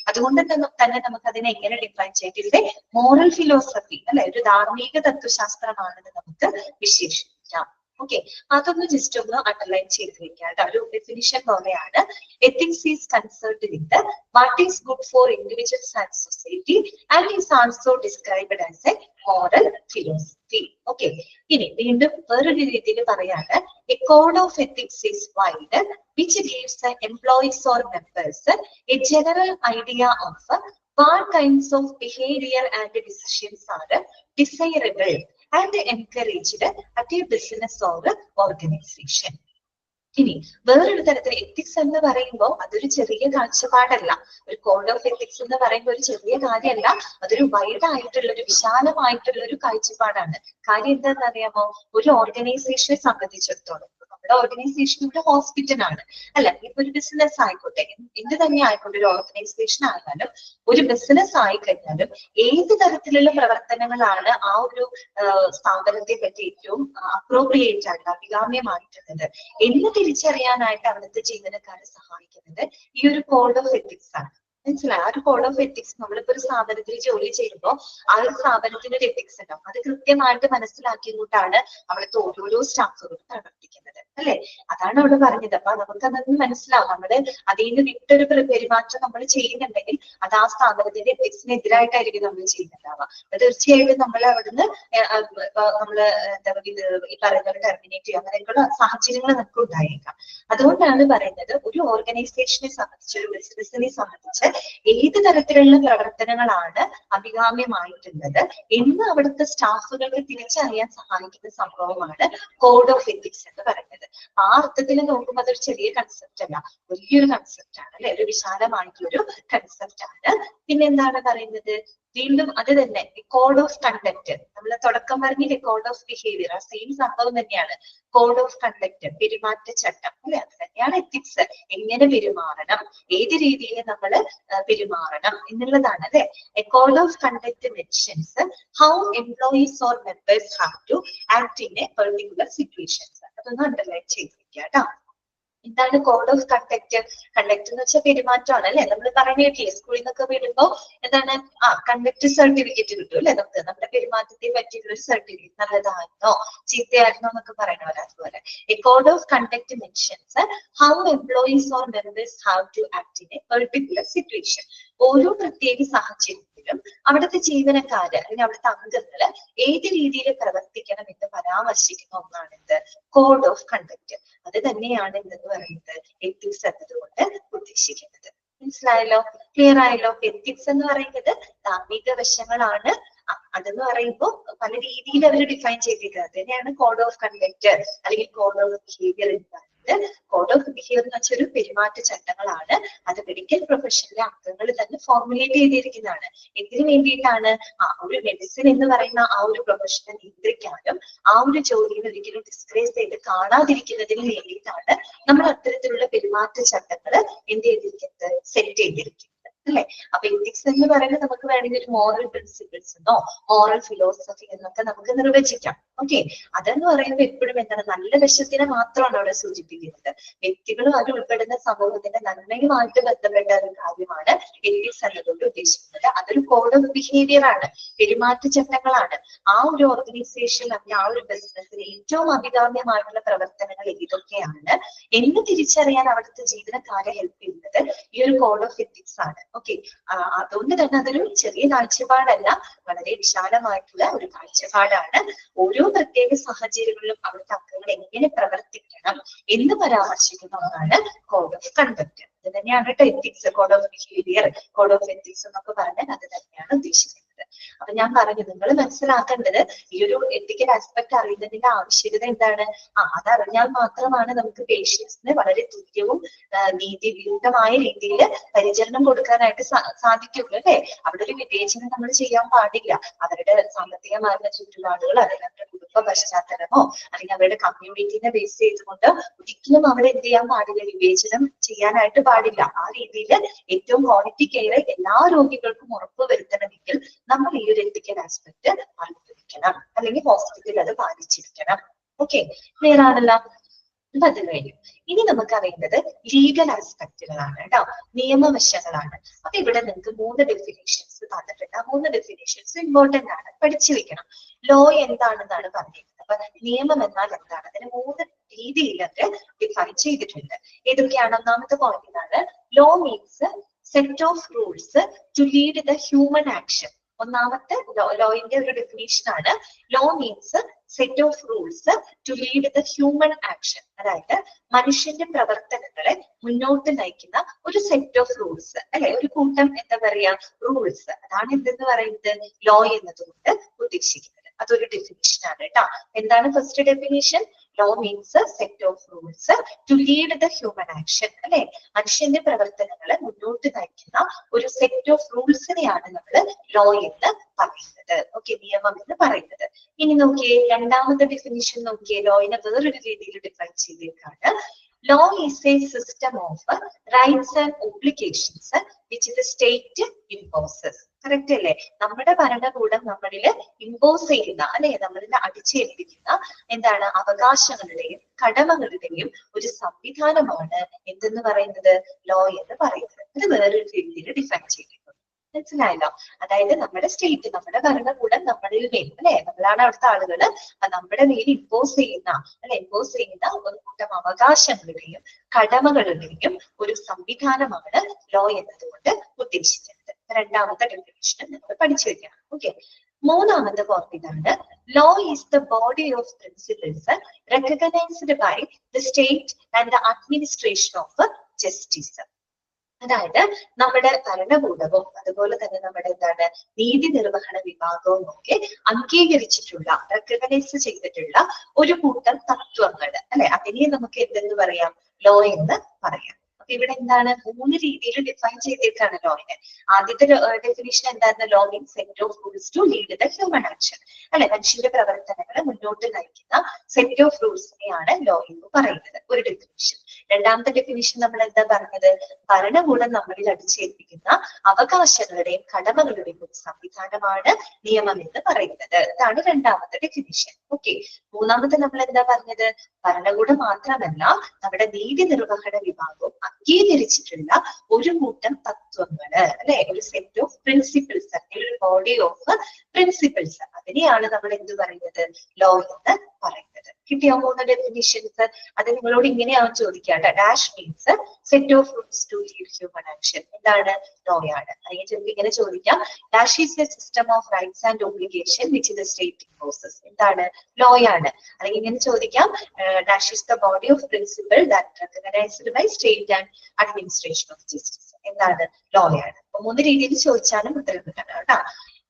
അതുകൊണ്ട് തന്നെ നമുക്ക് അതിനെ എങ്ങനെ ഡിഫൈൻ ചെയ്തിട്ട് മോറൽ ഫിലോസഫി അല്ലെ, ഒരു ധാർമ്മിക തത്വശാസ്ത്രമാണെന്ന് നമുക്ക് വിശേഷിപ്പിക്കാം. ഓക്കെ, അതൊന്ന് ജസ്റ്റ് ഒന്ന് അണ്ടർലൈൻ ചെയ്ത് വെക്കാം. ഒരു ഡെഫിനിഷൻ പോലെയാണ്. Ethics is concerned with what is good for individuals and society and is also described as A moral philosophy. Okay, ഇനി വീണ്ടും വേറൊരു രീതിയിൽ പറയാണ്, A code of ethics is wide which gives the employees or members A general idea of what kinds of behavior and decisions are desirable and encouraged at a business or organization. ഇനി വേറൊരു തരത്തിൽ ethics എന്ന് പറയുമ്പോൾ അതൊരു ചെറിയ കാഴ്ചപ്പാടല്ല. ഒരു code of ethics എന്ന് പറയുമ്പോൾ ഒരു ചെറിയ കാര്യമല്ല, അതൊരു വൈഡ് ആയിട്ടുള്ള ഒരു വിശാലമായിട്ടുള്ള ഒരു കാഴ്ചപ്പാടാണ്. കാര്യം എന്താണെന്ന് അറിയാമോ? ഒരു ഓർഗനൈസേഷനെ സംബന്ധിച്ചിടത്തോളം, നമ്മുടെ ഓർഗനൈസേഷൻ ഒരു ഹോസ്പിറ്റലാണ് അല്ല, ഇപ്പൊ ഒരു ബിസിനസ് ആയിക്കോട്ടെ, എന്ത് തന്നെ ആയിക്കോട്ടെ, ഒരു ഓർഗനൈസേഷൻ ആയാലും ഒരു ബിസിനസ് ആയിക്കഴിഞ്ഞാലും ഏത് തരത്തിലുള്ള പ്രവർത്തനങ്ങളാണ് ആ ഒരു സ്ഥാപനത്തെ പറ്റി ഏറ്റവും അപ്രോപ്രിയേറ്റ് ആയിട്ട് അഭികാമ്യമായിട്ടുള്ളത് എന്ന് തിരിച്ചറിയാനായിട്ട് അവിടുത്തെ ജീവനക്കാരെ സഹായിക്കുന്നത് ഈ ഒരു കോഡ് ഓഫ് എത്തിക്സ് ആണ്. മനസ്സിലായി? ആ ഒരു കോഡ് ഓഫ് എത്തിക്സ്, നമ്മളിപ്പോ ഒരു സ്ഥാപനത്തിൽ ജോലി ചെയ്യുമ്പോൾ ആ ഒരു സ്ഥാപനത്തിന് ഒരു എത്തിക്സ് ഉണ്ടാവും. അത് കൃത്യമായിട്ട് മനസ്സിലാക്കിക്കൊണ്ടാണ് അവിടുത്തെ ഓരോരോ സ്റ്റാഫുകളും പ്രവർത്തിക്കുന്നത് അല്ലെ? അതാണ് അവിടെ പറഞ്ഞത്. അപ്പൊ നമുക്ക് അതൊന്ന് മനസ്സിലാവും. നമ്മള് അതിൽ നിന്ന് വിട്ടൊരു പെരുമാറ്റം നമ്മൾ ചെയ്യുന്നുണ്ടെങ്കിൽ അത് ആ സ്ഥാപനത്തിന്റെ എത്തിക്സിനെതിരായിട്ടായിരിക്കും നമ്മൾ ചെയ്യുന്നുണ്ടാവുക. അപ്പൊ തീർച്ചയായിട്ടും നമ്മൾ അവിടുന്ന് നമ്മള് എന്താ പറയുക, ഈ പറയുന്ന ടെർമിനേറ്റ് ചെയ്യുക, അങ്ങനെയൊക്കെയുള്ള സാഹചര്യങ്ങൾ നമുക്ക് ഉണ്ടായേക്കാം. അതുകൊണ്ടാണ് പറയുന്നത്, ഒരു ഓർഗനൈസേഷനെ സംബന്ധിച്ച്, ഒരു ബിസിനസിനെ സംബന്ധിച്ച് ഏത് തരത്തിലുള്ള പ്രവർത്തനങ്ങളാണ് അഭികാമ്യമായിട്ടുള്ളത് എന്ന് അവിടുത്തെ സ്റ്റാഫുകൾക്ക് തിരിച്ചറിയാൻ സഹായിക്കുന്ന സംഭവമാണ് കോഡ് ഓഫ് എത്തിക്സ് എന്ന് പറയുന്നത്. ആ അർത്ഥത്തിൽ നോക്കുമ്പോൾ അതൊരു ചെറിയ കൺസെപ്റ്റ് അല്ല, വലിയൊരു കൺസെപ്റ്റ് ആണ് അല്ലെ? ഒരു വിശാലമായിട്ടുള്ളൊരു കൺസെപ്റ്റ് ആണ്. പിന്നെ എന്താണ് പറയുന്നത്? വീണ്ടും അത് തന്നെ കോഡ് ഓഫ് കണ്ടക്ട്. നമ്മൾ തുടക്കം പറഞ്ഞില്ലേ കോഡ് ഓഫ് ബിഹേവിയർ, ആ സെയിം സംഭവം തന്നെയാണ്. കോഡ് ഓഫ് കണ്ടക്ട്, പെരുമാറ്റച്ചട്ടം അല്ലെ? അത് തന്നെയാണ് എത്തിക്സ്. എങ്ങനെ പെരുമാറണം, ഏത് രീതിയിൽ നമ്മൾ പെരുമാറണം എന്നുള്ളതാണ് അല്ലെ? A code of conduct mentions how employees or members have to act in a particular situations. അതൊന്ന് അണ്ടർലൈൻ ചെയ്തിരിക്കുക കേട്ടോ. എന്താണ് കോഡ് ഓഫ് കണ്ടക്ട്? കണ്ടക്ട് എന്ന് വെച്ചാൽ പെരുമാറ്റമാണ് അല്ലെ? നമ്മൾ പറഞ്ഞിട്ടില്ലേ, സ്കൂളിൽ നിന്നൊക്കെ വിടുമ്പോ എന്താണ്, കണ്ടക്ട് സർട്ടിഫിക്കറ്റ് കിട്ടും അല്ലെ? നമുക്ക് നമ്മുടെ പെരുമാറ്റത്തെ പറ്റിയുള്ള ഒരു സർട്ടിഫിക്കറ്റ്, നല്ലതായിരുന്നോ ചീത്തയായിരുന്നോ എന്നൊക്കെ പറയണമല്ലോ. അതുപോലെ a code of conduct mentions how employees or members have to act in a particular situation. ഓരോ പ്രത്യേക സാഹചര്യത്തിലും അവിടുത്തെ ജീവനക്കാര് അല്ലെങ്കിൽ അവിടുത്തെ അംഗങ്ങള് ഏത് രീതിയിൽ പ്രവർത്തിക്കണം എന്ന് പരാമർശിക്കുന്ന ഒന്നാണ് എന്ത്? Code of conduct. അത് തന്നെയാണ് എന്തെന്ന് പറയുന്നത് എത്തിക്സ് എന്നതുകൊണ്ട് ഉദ്ദേശിക്കുന്നത്. മനസ്സിലായല്ലോ? ക്ലിയർ ആയല്ലോ? എത്തിക്സ് എന്ന് പറയുന്നത് ധാർമ്മിക വശങ്ങളാണ്. അതെന്ന് പറയുമ്പോൾ പല രീതിയിൽ അവർ ഡിഫൈൻ ചെയ്തിരിക്കുന്നത്. അത് തന്നെയാണ് കോഡ് ഓഫ് കണ്ടക്ട് അല്ലെങ്കിൽ കോഡ് ഓഫ് ബിഹേവിയർ എന്ന് പറയുന്നത്. കോഡ് ഓഫ് ബിഹേവിയർ എന്ന് വെച്ചാൽ ഒരു പെരുമാറ്റ ചട്ടങ്ങളാണ്. അത് മെഡിക്കൽ പ്രൊഫഷനിലെ അംഗങ്ങൾ തന്നെ ഫോർമുലേറ്റ് ചെയ്തിരിക്കുന്നതാണ്. എന്തിനു വേണ്ടിയിട്ടാണ്? ഒരു മെഡിസിൻ എന്ന് പറയുന്ന ആ ഒരു പ്രൊഫഷനെ നിയന്ത്രിക്കാനും ആ ഒരു ജോലിയിൽ ഒരിക്കലും ഡിസ്ക്രൈസ് ചെയ്ത് കാണാതിരിക്കുന്നതിന് വേണ്ടിയിട്ടാണ് നമ്മൾ അത്തരത്തിലുള്ള പെരുമാറ്റ ചട്ടങ്ങൾ എന്ത് ചെയ്തിരിക്കുന്നത്? സെറ്റ് ചെയ്തിരിക്കുന്നത് അല്ലെ? അപ്പൊ എത്തിക്സ് എന്ന് പറയുന്നത് നമുക്ക് വേണമെങ്കിൽ ഒരു മോറൽ പ്രിൻസിപ്പിൾസ് എന്നോ മോറൽ ഫിലോസഫി എന്നൊക്കെ നമുക്ക് നിർവചിക്കാം. ഓക്കെ, അതെന്ന് പറയുമ്പോൾ എപ്പോഴും എന്താണ്, നല്ല വശത്തിനെ മാത്രമാണ് അവിടെ സൂചിപ്പിക്കുന്നത്. വ്യക്തികളും അത് ഉൾപ്പെടുന്ന സമൂഹത്തിന്റെ നന്മയുമായിട്ട് ബന്ധപ്പെട്ട ഒരു കാര്യമാണ് എത്തിക്സ് എന്നതുകൊണ്ട് ഉദ്ദേശിക്കുന്നത്. അതൊരു കോഡ് ഓഫ് ബിഹേവിയർ ആണ്, പെരുമാറ്റച്ചട്ടങ്ങളാണ്. ആ ഒരു ഓർഗനൈസേഷൻ അല്ലെങ്കിൽ ആ ഒരു ബിസിനസ്സിന് ഏറ്റവും അഭികാമ്യമായിട്ടുള്ള പ്രവർത്തനങ്ങൾ ഏതൊക്കെയാണ് എന്ന് തിരിച്ചറിയാൻ അവിടുത്തെ ജീവനക്കാരെ ഹെൽപ്പ് ചെയ്യുന്നത് ഈ ഒരു കോഡ് ഓഫ് എത്തിക്സ് ആണ്. ഓക്കെ, അതുകൊണ്ട് തന്നെ അതൊരു ചെറിയ കാഴ്ചപ്പാടല്ല, വളരെ വിശാലമായിട്ടുള്ള ഒരു കാഴ്ചപ്പാടാണ്. ഓരോ പ്രത്യേക സാഹചര്യങ്ങളിലും അവിടുത്തെ അംഗങ്ങൾ എങ്ങനെ പ്രവർത്തിക്കണം എന്ന് പരാമർശിക്കുന്ന ഒന്നാണ് കോഡ് ഓഫ് കണ്ടക്ട്. അത് തന്നെയാണ് കേട്ടോ ethics. Code of behaviour, code of ethics എന്നൊക്കെ പറഞ്ഞാൽ അത് തന്നെയാണ് ഉദ്ദേശിക്കുന്നത്. അപ്പൊ ഞാൻ പറഞ്ഞു, നിങ്ങൾ മനസ്സിലാക്കേണ്ടത് ഈ ഒരു എത്തിക്കൽ ആസ്പെക്ട് അറിയുന്നതിന്റെ ആവശ്യകത എന്താണ്? അതറിഞ്ഞാൽ മാത്രമാണ് നമുക്ക് പേഷ്യൻസിന് വളരെ തുല്യവും നീതിയുക്തമായ രീതിയിൽ പരിചരണം കൊടുക്കാനായിട്ട് സാധിക്കുള്ളൂ അല്ലെ? അവിടെ ഒരു വിവേചനം നമ്മൾ ചെയ്യാൻ പാടില്ല. അവരുടെ സാമ്പത്തികമായിരുന്ന ചുറ്റുപാടുകൾ, അല്ലെങ്കിൽ അവരുടെ കുടുംബ പശ്ചാത്തലമോ അല്ലെങ്കിൽ അവരുടെ കമ്മ്യൂണിറ്റിനെ ബേസ് ചെയ്തുകൊണ്ട് ഒരിക്കലും അവിടെ എന്ത് ചെയ്യാൻ പാടില്ല, വിവേചനം ചെയ്യാനായിട്ട് പാടില്ല. ആ രീതിയിൽ ഏറ്റവും ക്വാളിറ്റി കെയർ എല്ലാ രോഗികൾക്കും ഉറപ്പ് വരുത്തണമെങ്കിൽ നമ്മൾ ഈ ഒരു എത്തിക്കൽ ആസ്പെക്ട് പാലിച്ചിരിക്കണം, അല്ലെങ്കിൽ ഹോസ്പിറ്റലിൽ അത് പാലിച്ചിരിക്കണം. ഓക്കെ, ക്ലിയർ ആണല്ലോ? അത് കഴിഞ്ഞു. ഇനി നമുക്ക് അറിയേണ്ടത് ലീഗൽ ആസ്പെക്റ്റുകളാണ് കേട്ടോ, നിയമവശങ്ങളാണ്. അപ്പൊ ഇവിടെ നിങ്ങൾക്ക് 3 ഡെഫിനേഷൻസ് തന്നിട്ടുണ്ട്. ആ 3 ഡെഫിനേഷൻസ് ഇമ്പോർട്ടന്റ് ആണ്, പഠിച്ചു വെക്കണം. ലോ എന്താണെന്നാണ് പറഞ്ഞിരിക്കുന്നത്. അപ്പൊ നിയമം എന്നാൽ എന്താണ്? അതിന് 3 രീതിയിൽ അത് ഡിഫൈൻ ചെയ്തിട്ടുണ്ട്. ഏതൊക്കെയാണ്? ഒന്നാമത്തെ പോയിന്റ് ആണ്, law means set of rules to lead the human action ഒന്നാമത്തെ ലോയിന്റെ ഒരു ഡെഫിനേഷൻ ആണ് law means set of rules to lead the human action. അതായത് മനുഷ്യന്റെ പ്രവർത്തനങ്ങളെ മുന്നോട്ട് നയിക്കുന്ന ഒരു സെറ്റ് ഓഫ് റൂൾസ് അല്ലെ, ഒരു കൂട്ടം എന്താ പറയാ റൂൾസ്. അതാണ് എന്തെന്ന് പറയുന്നത് ലോ എന്നതുകൊണ്ട് ഉദ്ദേശിക്കുന്നത്. അതൊരു ഡെഫിനിഷൻ ആണ് കേട്ടോ. എന്താണ് first definition? Law means set of rules to lead the human action അല്ലെ, മനുഷ്യന്റെ പ്രവർത്തനങ്ങളെ മുന്നോട്ട് നയിക്കുന്ന ഒരു സെറ്റ് ഓഫ് റൂൾസിനെയാണ് നമ്മൾ ലോ എന്ന് പറയുന്നത്. ഓക്കെ, നിയമം എന്ന് പറയുന്നത്. ഇനി നോക്കിയേ രണ്ടാമത്തെ ഡെഫിനിഷൻ നോക്കിയേ, ലോയിനെ വേറൊരു രീതിയിൽ define ചെയ്തേക്കാണ്. Law is a system of rights and obligations which the state imposes. Correct അല്ലേ? നമ്മുടെ ഭരണകൂടം നമ്മളിൽ ഇമ്പോസ് ചെയ്യുന്ന അല്ലെ, നമ്മളിൽ അടിച്ചേൽപ്പിക്കുന്ന എന്താണ് അവകാശങ്ങളുടെയും കടമകളുടെയും ഒരു സംവിധാനമാണ് എന്തെന്ന് പറയുന്നത് ലോ എന്ന് പറയുന്നത്. ഇത് വേറൊരു രീതിയിൽ ഡിഫൈൻ ചെയ്തിട്ടുണ്ട്. മനസ്സിലായല്ലോ? അതായത് നമ്മുടെ സ്റ്റേറ്റ്, നമ്മുടെ ഭരണകൂടം നമ്മളിൽ മേൽ അല്ലെ, നമ്മളാണ് അവിടുത്തെ ആളുകള്, നമ്മുടെ മേൽ ഇമ്പോസ് ചെയ്യുന്ന ഒരു കൂട്ടം അവകാശങ്ങളുടെയും കടമകളുടെയും ഒരു സംവിധാനമാണ് ലോ എന്നതുകൊണ്ട് ഉദ്ദേശിക്കുന്നത്. രണ്ടാമത്തെ ഡെഫിനിഷൻ നമ്മൾ പഠിച്ചു വെക്കണം. ഓക്കെ, മൂന്നാമത്തെ പോയിന്റ് ഇതാണ്. Law is the body of principles recognised by the state and the administration of justice. അതായത് നമ്മുടെ ഭരണകൂടവും അതുപോലെ തന്നെ നമ്മുടെ എന്താണ് നീതി നിർവഹണ വിഭാഗവും ഒക്കെ അംഗീകരിച്ചിട്ടുള്ള, റെക്കഗ്നൈസ് ചെയ്തിട്ടുള്ള ഒരു കൂട്ടം തത്വങ്ങൾ അല്ലെ, അതിനെ നമുക്ക് എന്തെന്ന് പറയാം? ലോ എന്ന് പറയാം. അപ്പൊ ഇവിടെ എന്താണ് മൂന്ന് രീതിയിൽ ഡിഫൈൻ ചെയ്തേക്കാണ് ലോയിനെ. ആദ്യത്തെ ഡെഫിനിഷൻ എന്തായിരുന്നു? Law means set of rules to lead the human action അല്ലെ, മനുഷ്യന്റെ പ്രവർത്തനങ്ങളെ മുന്നോട്ട് നയിക്കുന്ന സെറ്റ് ഓഫ് റൂൾസിനെയാണ് ലോ എന്ന് പറയുന്നത്. ഒരു ഡെഫിനിഷൻ. രണ്ടാമത്തെ ഡെഫിനിഷൻ നമ്മൾ എന്താ പറഞ്ഞത്? ഭരണകൂടം നമ്മളിൽ അടിച്ചേൽപ്പിക്കുന്ന അവകാശങ്ങളുടെയും കടമകളുടെയും ഒരു സംവിധാനമാണ് നിയമം എന്ന് പറയുന്നത്. ഇതാണ് രണ്ടാമത്തെ ഡെഫിനിഷൻ. ഓക്കെ, മൂന്നാമത്തെ നമ്മൾ എന്താ പറഞ്ഞത്? ഭരണകൂടം മാത്രമല്ല നമ്മുടെ നീതി നിർവഹണ വിഭാഗവും അംഗീകരിച്ചിട്ടുള്ള ഒരു കൂട്ടം തത്വങ്ങള് അല്ലെ, ഒരു സെറ്റ് ഓഫ് പ്രിൻസിപ്പിൾസ് അല്ലെങ്കിൽ ഒരു ബോഡി ഓഫ് പ്രിൻസിപ്പിൾസ്, അതിനെയാണ് നമ്മൾ എന്ത് പറയുന്നത്? ലോ എന്ന് പറയുന്നത്. കിട്ടിയോ മൂന്ന് ഡെഫിനിഷൻസ്? അത് നിങ്ങളോട് ഇങ്ങനെയാണ് ചോദിക്കാട്ടോ. Dash means set of rules to lead human action. എന്താണ്? ലോ ആണ്. അല്ലെങ്കിൽ ചിലപ്പോൾ ഇങ്ങനെ ചോദിക്കാം, dash is a system of rights and obligation which the state imposes. എന്താണ്? ലോ ആണ്. അല്ലെങ്കിൽ ഇങ്ങനെ ചോദിക്കാം, dash is the body of principle that recognised by state and administration of justice. എന്താണ്? ലോ ആണ്. അപ്പൊ മൂന്ന് രീതിയിൽ ചോദിച്ചാലും ഉത്തരം കിട്ടണം കേട്ടോ.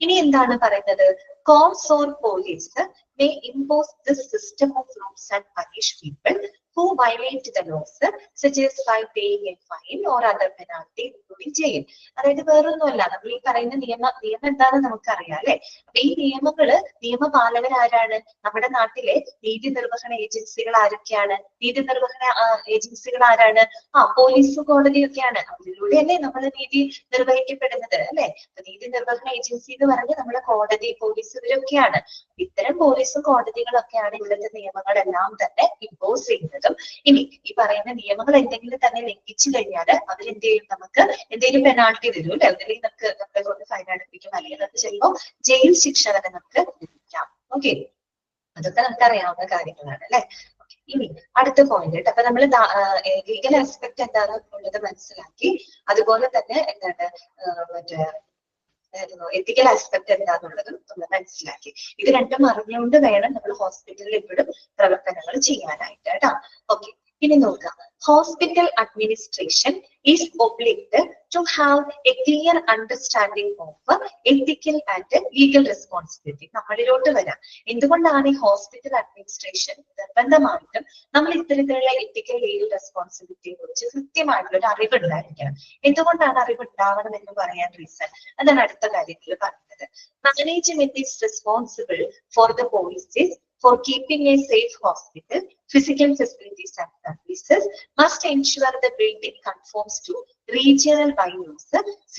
ഇനി എന്താണ് പറയുന്നത്? Courts or police may impose this system of rules and punish people who violate the laws, such as by paying a fine or other penalty, including jail. അതായത് വേറൊന്നുമല്ല, നമ്മൾ ഈ പറയുന്ന നിയമം എന്താണെന്ന് നമുക്കറിയാം അല്ലെ. അപ്പൊ ഈ നിയമപാലകരാരാണ്? നമ്മുടെ നാട്ടിലെ നീതി നിർവഹണ ഏജൻസികൾ ആരൊക്കെയാണ്? നീതി നിർവഹണ ഏജൻസികൾ ആരാണ്? പോലീസ്, കോടതിയൊക്കെയാണ്. അതിലൂടെയല്ലേ നമ്മൾ നീതി നിർവഹിക്കപ്പെടുന്നത് അല്ലെ. നീതി നിർവഹണ ഏജൻസി എന്ന് പറഞ്ഞാൽ നമ്മുടെ കോടതി, പോലീസ് ഇവരൊക്കെയാണ്. ഇത്തരം പോലീസും കോടതികളൊക്കെയാണ് ഇവിടുത്തെ നിയമങ്ങളെല്ലാം തന്നെ ഇമ്പോസ് ചെയ്യുന്നതും. ഇനി ഈ പറയുന്ന നിയമങ്ങൾ എന്തെങ്കിലും തന്നെ ലംഘിച്ചു കഴിഞ്ഞാൽ അതിലെന്ത് ചെയ്യും? നമുക്ക് എന്തെങ്കിലും പെനാൾട്ടി തരും അല്ലെ, അല്ലെങ്കിൽ നമുക്ക് നമ്മളെ കൊണ്ട് ഫൈൻ അടപ്പിക്കും, അല്ലെങ്കിൽ നമുക്ക് ചിലപ്പോൾ ജയിൽ ശിക്ഷ വരെ നമുക്ക് ലഭിക്കാം. ഓക്കെ, അതൊക്കെ നമുക്ക് അറിയാവുന്ന കാര്യങ്ങളാണ് അല്ലെ. ഇനി അടുത്ത പോയിന്റ്. അപ്പൊ നമ്മൾ ലീഗൽ ആസ്പെക്ട് എന്താണെന്നുള്ളത് മനസ്സിലാക്കി, അതുപോലെ തന്നെ എന്താണ് മറ്റേ എത്തിക്കൽ ആസ്പെക്ട് എന്താന്നുള്ളതും നമ്മൾ മനസ്സിലാക്കി. ഇത് രണ്ടും അറിഞ്ഞുകൊണ്ട് വേണം നമ്മൾ ഹോസ്പിറ്റലിൽ എപ്പോഴും പ്രവർത്തനങ്ങൾ ചെയ്യാനായിട്ട് കേട്ടോ. ഓക്കെ, ഇനി നോക്കാം. Hospital administration is obliged to have a clear understanding of ethical and legal responsibility. നമ്മളിലോട്ട് വരാം. എന്തുകൊണ്ടാണ് ഈ ഹോസ്പിറ്റൽ അഡ്മിനിസ്ട്രേഷൻ നിർബന്ധമായിട്ടും നമ്മൾ ഇത്തരത്തിലുള്ള എത്തിക്കൽ ലീഗൽ റെസ്പോൺസിബിലിറ്റിയെ കുറിച്ച് കൃത്യമായിട്ടുള്ള ഒരു അറിവുണ്ടായിരിക്കണം? എന്തുകൊണ്ടാണ് അറിവുണ്ടാവണം എന്ന് പറയാൻ റീസൺ അതാണ് അടുത്ത കാര്യത്തിൽ പറയുന്നത്. Management is responsible for the policies for keeping a safe hospital, physical facilities and services must ensure the building conforms to regional bylaws,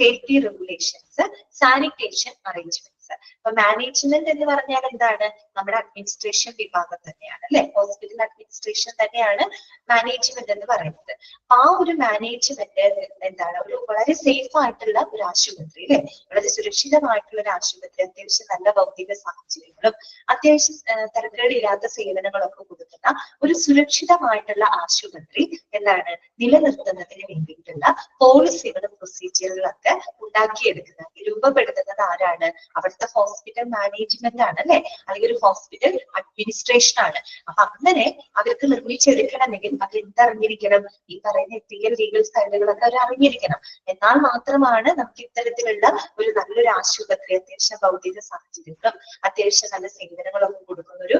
safety regulations, sanitation arrangements. അപ്പൊ മാനേജ്മെന്റ് എന്ന് പറഞ്ഞാൽ എന്താണ്? നമ്മുടെ അഡ്മിനിസ്ട്രേഷൻ വിഭാഗം തന്നെയാണ് അല്ലെ. ഹോസ്പിറ്റൽ അഡ്മിനിസ്ട്രേഷൻ തന്നെയാണ് management എന്ന് പറയുന്നത്. ആ ഒരു മാനേജ്മെന്റ് എന്താണ്, ഒരു വളരെ സേഫ് ആയിട്ടുള്ള ഒരു ആശുപത്രി അല്ലെ, വളരെ സുരക്ഷിതമായിട്ടുള്ള ഒരു ആശുപത്രി, അത്യാവശ്യം നല്ല ഭൗതിക സാഹചര്യങ്ങളും അത്യാവശ്യം തരക്കേടില്ലാത്ത സേവനങ്ങളൊക്കെ കൊടുക്കുന്ന ഒരു സുരക്ഷിതമായിട്ടുള്ള ആശുപത്രി എന്താണ് നിലനിർത്തുന്നതിന് വേണ്ടിയിട്ടുള്ള പോളിസികളും പ്രൊസീജിയറുകളൊക്കെ ഉണ്ടാക്കിയെടുക്കുന്നത്, രൂപപ്പെടുത്തുന്നത് ആരാണ്? അവിടുത്തെ ഹോസ്പിറ്റൽ മാനേജ്മെന്റ് ആണ് അല്ലെ, അല്ലെങ്കിൽ ഒരു ഹോസ്പിറ്റൽ അഡ്മിനിസ്ട്രേഷൻ ആണ്. അപ്പൊ അങ്ങനെ അവർക്ക് നിർമ്മിച്ചെടുക്കണമെങ്കിൽ അത് എന്തറിഞ്ഞിരിക്കണം? ഈ പറയുന്ന എത്തിക്കൽ ലീഗൽ സൈഡുകളൊക്കെ അവർ അറിഞ്ഞിരിക്കണം. എന്നാൽ മാത്രമാണ് നമുക്ക് ഇത്തരത്തിലുള്ള ഒരു നല്ലൊരു ആശുപത്രി, അത്യാവശ്യം ഭൗതിക സാഹചര്യങ്ങളും അത്യാവശ്യം നല്ല സേവനങ്ങളൊക്കെ കൊടുക്കുന്ന ഒരു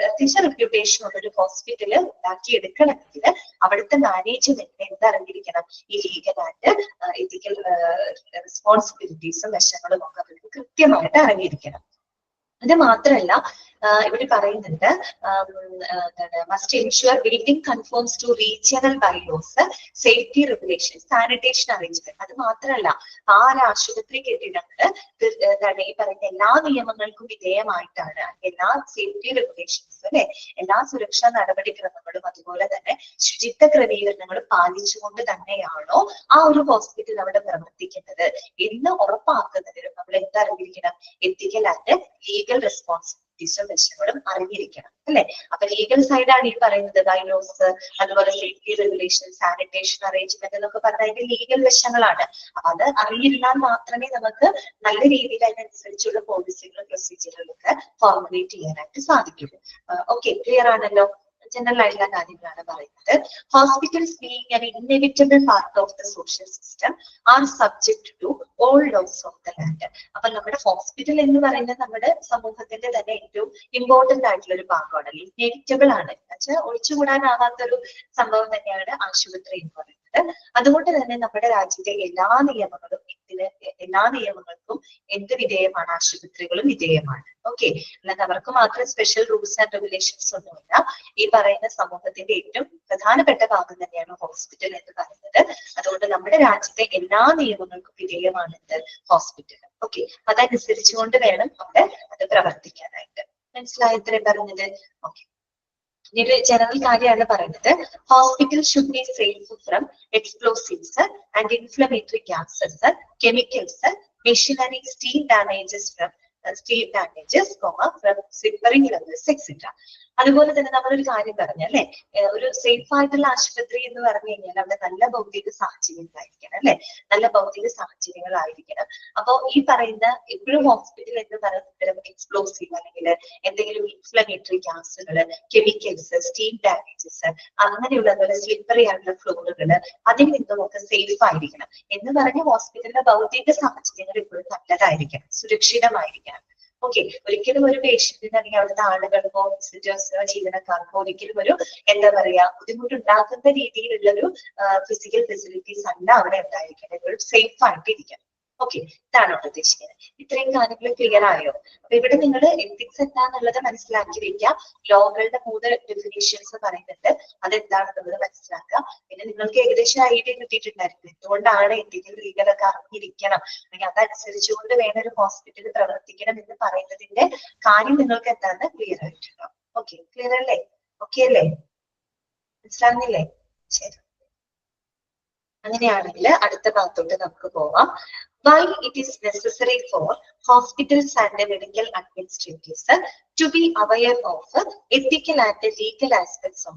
അത്യാവശ്യം റെപ്യൂട്ടേഷൻ ഉള്ള ഒരു ഹോസ്പിറ്റല് ഉണ്ടാക്കിയെടുക്കണമെങ്കിൽ അവിടുത്തെ മാനേജ്മെന്റിന് എന്തറിഞ്ഞിരിക്കണം? ഈ ലീഗൽ ആൻഡ് എത്തിക്കൽ റെസ്പോൺസിബിലിറ്റീസും വശങ്ങളും ഒക്കെ അവർക്ക് കൃത്യമായിട്ട് അറിഞ്ഞിരിക്കണം. അത് മാത്രമല്ല ഇവിടെ പറയുന്നുണ്ട് must ensure building conforms to regional bylaws, safety regulation, sanitation arrangement. അത് മാത്രമല്ല ആ ആശുപത്രി കെട്ടിടങ്ങള് എന്താണ് ഈ പറയുന്ന എല്ലാ നിയമങ്ങൾക്കും വിധേയമായിട്ടാണ്, എല്ലാ സേഫ്റ്റി റെഗുലേഷൻസ് അല്ലെ, എല്ലാ സുരക്ഷാ നടപടിക്രമങ്ങളും അതുപോലെ തന്നെ ശുചിത്വ ക്രമീകരണങ്ങളും പാലിച്ചുകൊണ്ട് തന്നെയാണോ ആ ഒരു ഹോസ്പിറ്റൽ അവിടെ പ്രവർത്തിക്കുന്നത് എന്ന് ഉറപ്പാക്കുന്നതിനും നമ്മൾ എന്തറിഞ്ഞിരിക്കണം? എത്തിക്കൽ ആൻഡ് ലീഗൽ റെസ്പോൺസിബിലിറ്റീസും വശങ്ങളും അറിഞ്ഞിരിക്കണം അല്ലെ. അപ്പൊ ലീഗൽ സൈഡാണ് ഈ പറയുന്നത് ബൈലോസ്, അതുപോലെ സേഫ്റ്റി റെഗുലേഷൻ, സാനിറ്റേഷൻ അറേഞ്ച്മെന്റ് എന്നൊക്കെ പറഞ്ഞ അതിന്റെ ലീഗൽ വശങ്ങളാണ്. അപ്പൊ അത് അറിഞ്ഞിരുന്നാൽ മാത്രമേ നമുക്ക് നല്ല രീതിയിൽ അതിനനുസരിച്ചുള്ള പോളിസികളും പ്രൊസീജിയറുകളും ഒക്കെ ഫോർമുലേറ്റ് ചെയ്യാനായിട്ട് സാധിക്കുള്ളൂ. ഓക്കെ, ക്ലിയർ ആണല്ലോ? ജനറൽ ആയിട്ടുള്ള കാര്യങ്ങളാണ് പറയുന്നത്. Hospitals being an inevitable part of the social system are subject to all laws of the land. അപ്പൊ നമ്മുടെ ഹോസ്പിറ്റൽ എന്ന് പറയുന്നത് നമ്മുടെ സമൂഹത്തിന്റെ തന്നെ ഏറ്റവും ഇമ്പോർട്ടന്റ് ആയിട്ടുള്ള ഒരു ഭാഗമാണ്, ഇന്നെവിറ്റബിൾ ആണ്, എന്നുവെച്ചാൽ ഒഴിച്ചുകൂടാനാവാത്തൊരു സംഭവം തന്നെയാണ് ആശുപത്രി എന്ന് പറയുന്നത്. അതുകൊണ്ട് തന്നെ നമ്മുടെ രാജ്യത്തെ എല്ലാ നിയമങ്ങൾക്കും എന്ത് വിധേയമാണ്? ആശുപത്രികളും വിധേയമാണ്. ഓക്കെ, അല്ലാതെ അവർക്ക് മാത്രം സ്പെഷ്യൽ റൂൾസ് ആൻഡ് റെഗുലേഷൻസ് ഒന്നുമില്ല. ഈ പറയുന്ന സമൂഹത്തിന്റെ ഏറ്റവും പ്രധാനപ്പെട്ട ഭാഗം തന്നെയാണ് ഹോസ്പിറ്റൽ എന്ന് പറയുന്നത്. അതുകൊണ്ട് നമ്മുടെ രാജ്യത്തെ എല്ലാ നിയമങ്ങൾക്കും വിധേയമാണ് ഹോസ്പിറ്റൽ. ഓക്കെ, അതനുസരിച്ചുകൊണ്ട് വേണം അവിടെ അത് പ്രവർത്തിക്കാനായിട്ട്. മനസ്സിലായി ഇത്രയും പറഞ്ഞത്? ഓക്കെ, ഇതൊരു ജനറൽ കാര്യമാണ് പറയുന്നത്. Hospital should be safe from explosives and inflammatory gases, chemicals, machinery, steel damages from slip ring levels etcetera. അതുപോലെ തന്നെ നമ്മളൊരു കാര്യം പറഞ്ഞല്ലേ, ഒരു സേഫ് ആയിട്ടുള്ള ആശുപത്രി എന്ന് പറഞ്ഞു കഴിഞ്ഞാൽ അവിടെ നല്ല ഭൗതിക സാഹചര്യങ്ങളായിരിക്കണം അല്ലെ, നല്ല ഭൗതിക സാഹചര്യങ്ങളായിരിക്കണം. അപ്പോ ഈ പറയുന്ന എപ്പോഴും ഹോസ്പിറ്റൽ എന്ന് പറയുന്ന എക്സ്പ്ലോസീവ് അല്ലെങ്കിൽ എന്തെങ്കിലും ഇൻഫ്ലമേറ്ററി ഗ്യാസുകള്, കെമിക്കൽസ്, സ്റ്റീം ഡാമേജസ്, അങ്ങനെയുള്ള അതുപോലെ സ്ലിപ്പറി ആയിട്ടുള്ള ഫ്ലോറുകള്, അതിൽ നിന്നുമൊക്കെ സേഫ് ആയിരിക്കണം. എന്ന് പറഞ്ഞ ഹോസ്പിറ്റലിന്റെ ഭൗതിക സാഹചര്യങ്ങൾ എപ്പോഴും നല്ലതായിരിക്കണം, സുരക്ഷിതമായിരിക്കണം. ഓക്കെ, ഒരിക്കലും ഒരു പേഷ്യന്റിന് അല്ലെങ്കിൽ അവിടുത്തെ ആളുകൾക്കോ വിസിറ്റേഴ്സിനോ ജീവനക്കാർക്കോ ഒരിക്കലും ഒരു എന്താ പറയാ ബുദ്ധിമുട്ടുണ്ടാക്കുന്ന രീതിയിലുള്ള ഒരു ഫിസിക്കൽ ഫെസിലിറ്റീസ് അല്ല അവിടെ ഉണ്ടായിരിക്കണം. എപ്പോഴും സേഫ് ആയിട്ടിരിക്കണം. ഓക്കെ, ഇതാണ് ഉദ്ദേശിക്കുന്നത്. ഇത്രയും കാര്യങ്ങൾ ക്ലിയർ ആയോ? അപ്പൊ ഇവിടെ നിങ്ങൾ എത്തിക്സ് എന്താന്നുള്ളത് മനസ്സിലാക്കി വെക്കുക. ലോകളുടെ 3 ഡെഫിനേഷൻസ് പറയുന്നുണ്ട്, അതെന്താണെന്നുള്ളത് മനസ്സിലാക്കുക. പിന്നെ നിങ്ങൾക്ക് ഏകദേശം ഐഡിയ കിട്ടിയിട്ടുണ്ടായിരുന്നു എന്തുകൊണ്ടാണ് എത്തിക്കൽ ലീഗലൊക്കെ അറിഞ്ഞിരിക്കണം, അല്ലെങ്കിൽ അതനുസരിച്ചുകൊണ്ട് വേണം ഒരു ഹോസ്പിറ്റൽ പ്രവർത്തിക്കണം എന്ന് പറയുന്നതിന്റെ കാര്യം നിങ്ങൾക്ക് എന്താണെന്ന് ക്ലിയർ ആയിട്ടുണ്ടോ? ഓക്കെ, ക്ലിയർ അല്ലേ? ഓക്കെ അല്ലേ? മനസ്സിലാകുന്നില്ലേ? ശരി, അങ്ങനെയാണെങ്കിൽ അടുത്ത ഭാഗത്തോട്ട് നമുക്ക് പോവാം. Why it is necessary for hospitals and medical administrators to be aware of ethical and legal aspects of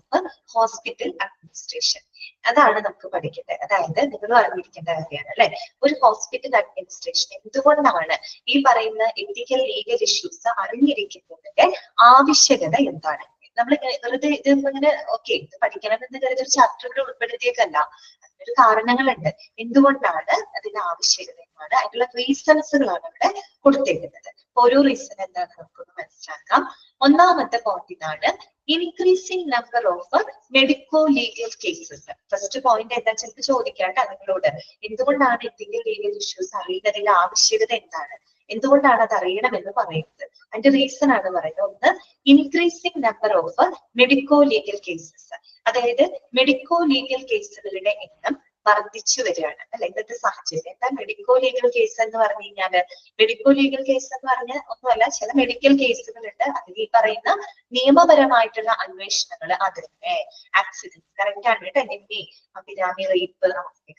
hospital administration. അതാണ് നമുക്ക് പഠിക്കേണ്ടത്. അതായത് നിങ്ങൾ അറിഞ്ഞിരിക്കേണ്ട കാര്യമാണ് അല്ലെ, ഒരു ഹോസ്പിറ്റൽ അഡ്മിനിസ്ട്രേഷൻ എന്തുകൊണ്ടാണ് ഈ പറയുന്ന എത്തിക്കൽ ലീഗൽ ഇഷ്യൂസ് അറിഞ്ഞിരിക്കുന്നതിന്റെ ആവശ്യകത എന്താണ്. നമ്മൾ വെറുതെ ഇത് ഇങ്ങനെ ഓക്കെ ഇത് പഠിക്കണം എന്ന് കരുതി ഒരു ചാപ്റ്ററിൽ ഉൾപ്പെടുത്തിയേക്കല്ല, അതിനൊരു കാരണങ്ങളുണ്ട്. എന്തുകൊണ്ടാണ് അതിന്റെ ആവശ്യകത എന്നാണ്, അതിനുള്ള റീസൺസുകളാണ് ഇവിടെ കൊടുത്തേക്കുന്നത്. ഓരോ റീസൺ എന്താണെന്ന് നമുക്കൊന്ന് മനസ്സിലാക്കാം. ഒന്നാമത്തെ പോയിന്റ് ഇതാണ്, increasing number of medico legal cases. First point എന്താ ചിലപ്പോൾ ചോദിക്കാട്ടോ നിങ്ങളോട്, എന്തുകൊണ്ടാണ് എത്തിക്കൽ ലീഗൽ ഇഷ്യൂസ് അറിയുന്നതിന്റെ ആവശ്യകത എന്താണ്, എന്തുകൊണ്ടാണ് അത് അറിയണമെന്ന് പറയുന്നത്. അതിന്റെ റീസൺ ആണ് പറയുന്നത്. ഒന്ന്, increasing number of medico legal cases, അതായത് മെഡിക്കോ ലീഗൽ കേസുകളുടെ എണ്ണം വർദ്ധിച്ചു വരികയാണ് അല്ലെ ഇന്നത്തെ സാഹചര്യം. എന്താ മെഡിക്കോ ലീഗൽ കേസ് എന്ന് പറഞ്ഞു കഴിഞ്ഞാല്? മെഡിക്കോ ലീഗൽ കേസ് എന്ന് പറഞ്ഞ ഒന്നുമല്ല, ചില മെഡിക്കൽ കേസുകളുണ്ട് അതിൽ ഈ പറയുന്ന നിയമപരമായിട്ടുള്ള അന്വേഷണങ്ങൾ, അതിന്റെ ആക്സിഡന്റ് കറക്റ്റ് ആണ് കേട്ടോ, എന്നെ അഭിരാമി റേപ്പ്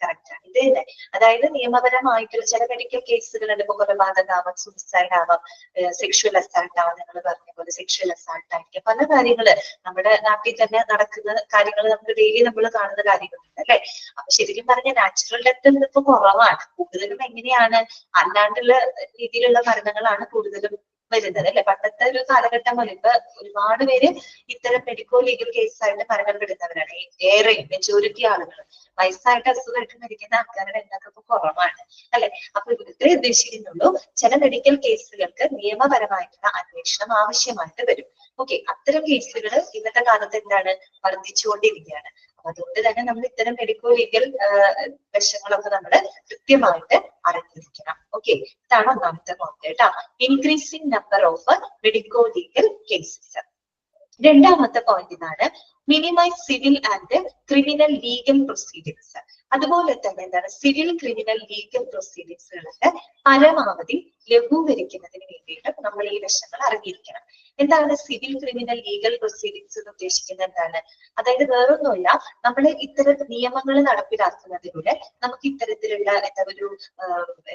കറക്റ്റ് ആണ് ഇത് തന്നെ. അതായത് നിയമപരമായിട്ടുള്ള ചില മെഡിക്കൽ കേസുകളുണ്ട്, ഇപ്പൊ കൊലപാതകമാവാം, സൂസൈഡ് ആവാം, സെക്ഷുവൽ അസാൾട്ട് ആവാം, നിങ്ങൾ പറഞ്ഞ പോലെ സെക്ഷുവൽ അസാൾട്ട് ആയിരിക്കും, പല കാര്യങ്ങള് നമ്മുടെ നാട്ടിൽ തന്നെ നടക്കുന്ന കാര്യങ്ങൾ നമുക്ക് ഡെയിലി നമ്മൾ കാണുന്ന കാര്യങ്ങളുണ്ട് അല്ലെ. അപ്പൊ ശരിക്കും പറഞ്ഞ നാച്ചുറൽ ഡെത്ത് ഇപ്പൊ കുറവാണ്, കൂടുതലും എങ്ങനെയാണ് അല്ലാണ്ടുള്ള രീതിയിലുള്ള മരണങ്ങളാണ് കൂടുതലും വരുന്നത് അല്ലെ. പണ്ടത്തെ ഒരു കാലഘട്ടം പോലെ ഇപ്പൊ ഒരുപാട് പേര് ഇത്തരം മെഡിക്കോ ലീഗൽ കേസായിട്ട് മരണപ്പെടുന്നവരാണ്. ഏറെ മെജോറിറ്റി ആളുകൾ വയസ്സായിട്ട് അസുഖമായിട്ട് മരിക്കുന്ന ആൾക്കാരുടെ എണ്ണമൊക്കെ ഇപ്പൊ കുറവാണ് അല്ലെ. അപ്പൊ ഇവിടുത്തെ ഉദ്ദേശിക്കുന്നുള്ളൂ ചില മെഡിക്കൽ കേസുകൾക്ക് നിയമപരമായിട്ടുള്ള അന്വേഷണം ആവശ്യമായിട്ട് വരും. ഓക്കെ, അത്തരം കേസുകൾ ഇന്നത്തെ കാലത്ത് എന്താണ് വർദ്ധിച്ചുകൊണ്ടിരിക്കുകയാണ്. അതുകൊണ്ട് തന്നെ നമ്മൾ ഇത്തരം മെഡിക്കോ ലീഗൽ വശങ്ങളൊക്കെ നമ്മൾ കൃത്യമായിട്ട് അറിഞ്ഞിരിക്കണം. ഓക്കെ, ഇതാണ് ഒന്നാമത്തെ പോയിന്റ് കേട്ടോ, increasing number of medico legal cases. രണ്ടാമത്തെ പോയിന്റ് ഇതാണ്, minimise civil and criminal legal proceedings. അതുപോലെ തന്നെ എന്താണ് സിവിൽ ക്രിമിനൽ ലീഗൽ പ്രൊസീഡിങ്സുകളൊക്കെ പരമാവധി ലഘൂകരിക്കുന്നതിന് വേണ്ടിയിട്ട് നമ്മൾ ഈ വശങ്ങൾ അറിഞ്ഞിരിക്കണം. എന്താണ് സിവിൽ ക്രിമിനൽ ലീഗൽ പ്രൊസീഡിങ്സ് എന്ന് ഉദ്ദേശിക്കുന്നത്? എന്താണ്? അതായത് വേറൊന്നുമില്ല, നമ്മൾ ഇത്തരം നിയമങ്ങൾ നടപ്പിലാക്കുന്നതിലൂടെ നമുക്ക് ഇത്തരത്തിലുള്ള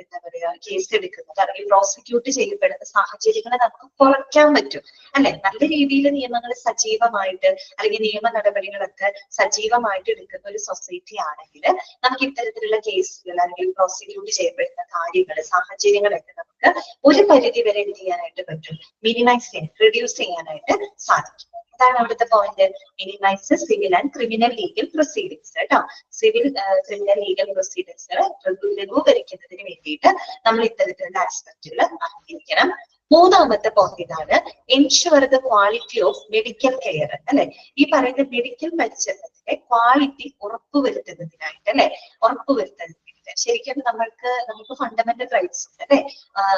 എന്താ പറയുക കേസ് എടുക്കുന്നത് അല്ലെങ്കിൽ പ്രോസിക്യൂട്ട് ചെയ്യപ്പെടുന്ന സാഹചര്യങ്ങളെ നമുക്ക് കുറയ്ക്കാൻ പറ്റും അല്ലെ. നല്ല രീതിയിൽ നിയമങ്ങൾ സജീവമായിട്ട് അല്ലെങ്കിൽ നിയമ നടപടികളൊക്കെ സജീവമായിട്ട് എടുക്കുന്ന ഒരു സൊസൈറ്റി ആണെങ്കിൽ നമുക്ക് ഇത്തരത്തിലുള്ള കേസുകൾ അല്ലെങ്കിൽ പ്രോസിക്യൂട്ട് ചെയ്യപ്പെടുന്ന കാര്യങ്ങൾ സാഹചര്യങ്ങളൊക്കെ നമുക്ക് ഒരു പരിധി വരെ എന്ത് ചെയ്യാനായിട്ട് പറ്റും, മിനിമൈസ് ചെയ്യാൻ, റിഡ്യൂസ് ചെയ്യാനായിട്ട് സാധിക്കും. അതാണ് അവിടുത്തെ point, minimise civil and criminal legal proceedings കേട്ടോ. സിവിൽ ക്രിമിനൽ ലീഗൽ പ്രൊസീഡിങ്സുകൾ ലഘൂകരിക്കുന്നതിന് വേണ്ടിയിട്ട് നമ്മൾ ഇത്തരത്തിലുള്ള ആസ്പെക്റ്റുകൾ അറിഞ്ഞിരിക്കണം. മൂന്നാമത്തെ പോയിന്റ് ഇതാണ്, ensure the quality of medical care അല്ലെ. ഈ പറയുന്ന മെഡിക്കൽ പരിചരണത്തിന്റെ ക്വാളിറ്റി ഉറപ്പുവരുത്തുന്നതിനായിട്ട് അല്ലെ, ഉറപ്പുവരുത്തുന്നതിനായിട്ട് ശരിക്കും നമുക്ക് ഫണ്ടമെന്റൽ റൈറ്റ്സ് ഉണ്ട് അല്ലെ,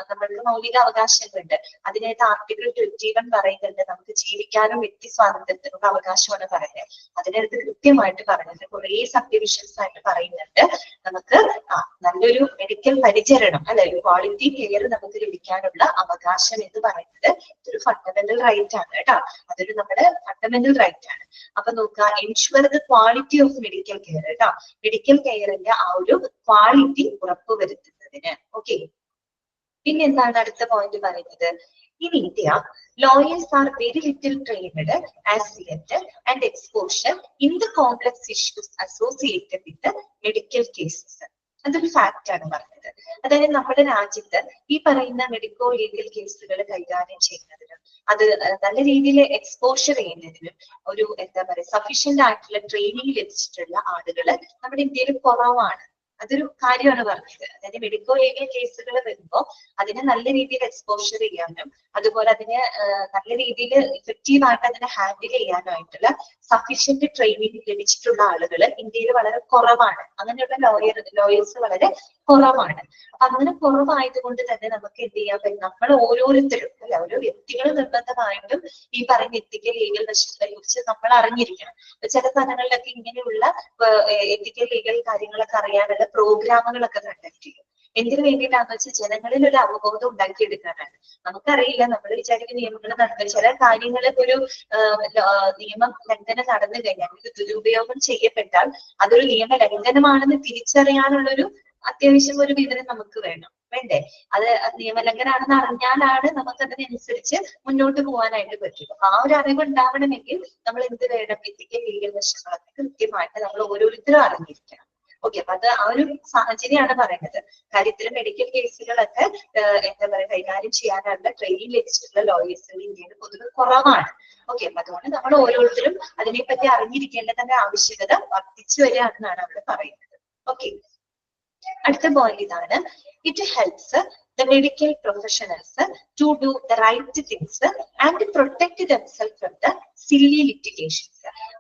നമ്മൾക്ക് മൗലിക അവകാശങ്ങളുണ്ട്. അതിനായിട്ട് ആർട്ടിക്കിൾ 21 പറയുന്നുണ്ട് നമുക്ക് ജീവിക്കാനും വ്യക്തി സ്വാതന്ത്ര്യത്തിനുള്ള അവകാശമാണ് പറയുന്നത്. അതിനകത്ത് കൃത്യമായിട്ട് പറഞ്ഞത് കുറെ സബ് ഡിവിഷൻസ് ആയിട്ട് പറയുന്നുണ്ട് നമുക്ക് നല്ലൊരു മെഡിക്കൽ പരിചരണം അല്ലെ, ഒരു ക്വാളിറ്റി കെയർ നമുക്ക് ലഭിക്കാനുള്ള അവകാശം എന്ന് പറയുന്നത് ഇതൊരു ഫണ്ടമെന്റൽ റൈറ്റ് ആണ് കേട്ടോ. അതൊരു നമ്മുടെ ഫണ്ടമെന്റൽ റൈറ്റ് ആണ്. അപ്പൊ നോക്കുക, ensure the quality of medical care കേട്ടോ, മെഡിക്കൽ കെയറിന്റെ ആ ഒരു ക്വാളിറ്റി ഉറപ്പുവരുത്തുന്നതിന്. ഓക്കെ, പിന്നെ എന്താണ് അടുത്ത പോയിന്റ് പറയുന്നത്, in India, lawyers are very little trained as yet and exposure in the complex issues associated with the medical cases. അതൊരു ഫാക്റ്റ് ആണ് പറഞ്ഞത്. അതായത് നമ്മുടെ രാജ്യത്ത് ഈ പറയുന്ന മെഡിക്കോ ലീഗൽ കേസുകൾ കൈകാര്യം ചെയ്യുന്നതിനും അത് നല്ല രീതിയിൽ എക്സ്പോഷർ ചെയ്യുന്നതിനും ഒരു എന്താ പറയുക സഫീഷ്യന്റ് ആയിട്ടുള്ള ട്രെയിനിങ് ലഭിച്ചിട്ടുള്ള ആളുകൾ നമ്മുടെ ഇന്ത്യയിൽ കുറവാണ്. അതൊരു കാര്യമാണ് പറഞ്ഞത്. അതായത് മെഡിക്കോ ലീഗൽ കേസുകൾ വരുമ്പോൾ അതിനെ നല്ല രീതിയിൽ എക്സ്പോഷർ ചെയ്യാനും അതുപോലെ അതിനെ നല്ല രീതിയിൽ ഇഫക്റ്റീവ് ആയിട്ട് അതിനെ ഹാൻഡിൽ ചെയ്യാനായിട്ടുള്ള സഫീഷ്യന്റ് ട്രെയിനിങ് ലഭിച്ചിട്ടുള്ള ആളുകൾ ഇന്ത്യയിൽ വളരെ കുറവാണ്. അങ്ങനെയുള്ള ലോയേഴ്സ് വളരെ കുറവാണ്. അപ്പൊ അങ്ങനെ കുറവായതുകൊണ്ട് തന്നെ നമുക്ക് എന്ത് ചെയ്യാൻ പറ്റും, നമ്മൾ ഓരോരുത്തരും അല്ലെ, ഓരോ വ്യക്തികൾ നിർബന്ധമായിട്ടും ഈ പറയുന്ന എത്തിക്കൽ ലീഗൽ വശങ്ങളെ കുറിച്ച് നമ്മൾ അറിഞ്ഞിരിക്കണം. ചില സ്ഥലങ്ങളിലൊക്കെ ഇങ്ങനെയുള്ള എത്തിക്കൽ ലീഗൽ കാര്യങ്ങളൊക്കെ അറിയാനുള്ള പ്രോഗ്രാമുകളൊക്കെ കണ്ടക്ട് ചെയ്യും. എന്തിനു വേണ്ടിയിട്ടാന്ന് വെച്ചാൽ ജനങ്ങളിൽ ഒരു അവബോധം ഉണ്ടാക്കിയെടുക്കാനാണ്. നമുക്കറിയില്ല, നമ്മൾ വിചാരിക്കുന്ന നിയമങ്ങൾ നടത്തുന്നത് ചില കാര്യങ്ങളിൽ ഒരു നിയമം ലംഘനം നടന്നു കഴിഞ്ഞാൽ ഇത് ദുരുപയോഗം ചെയ്യപ്പെട്ടാൽ അതൊരു നിയമ ലംഘനമാണെന്ന് തിരിച്ചറിയാനുള്ളൊരു അത്യാവശ്യം ഒരു വിവരം നമുക്ക് വേണ്ടേ. അത് നിയമലംഘനാണെന്ന് അറിഞ്ഞാലാണ് നമുക്ക് അതിനനുസരിച്ച് മുന്നോട്ട് പോകാനായിട്ട് പറ്റും. ആ ഒരു അറിവ് ഉണ്ടാവണമെങ്കിൽ നമ്മൾ എന്ത് വേണം, എത്തിക്കൽ ലീഗൽ വശങ്ങളൊക്കെ കൃത്യമായിട്ട് നമ്മൾ ഓരോരുത്തരും അറിഞ്ഞിരിക്കണം. ഓക്കെ, അപ്പൊ അത് ആ ഒരു സാഹചര്യമാണ് പറയുന്നത്. കാര്യത്തിൽ മെഡിക്കൽ കേസുകളൊക്കെ എന്താ പറയുക കൈകാര്യം ചെയ്യാനുള്ള ട്രെയിനിങ് ലഭിച്ചിട്ടുള്ള ലോയേഴ്സുകൾ ഇന്ത്യയിൽ പൊതുവെ കുറവാണ്. ഓക്കെ, അപ്പൊ അതുകൊണ്ട് നമ്മൾ ഓരോരുത്തരും അതിനെപ്പറ്റി അറിഞ്ഞിരിക്കേണ്ടതിന്റെ ആവശ്യകത വർദ്ധിച്ചു വരികയാണെന്നാണ് അവിടെ പറയുന്നത്. ഓക്കെ, അടുത്ത പോയിന്റ് ഇതാണ്, it helps the medical professionals to do the right things and protect themselves from the silly litigations.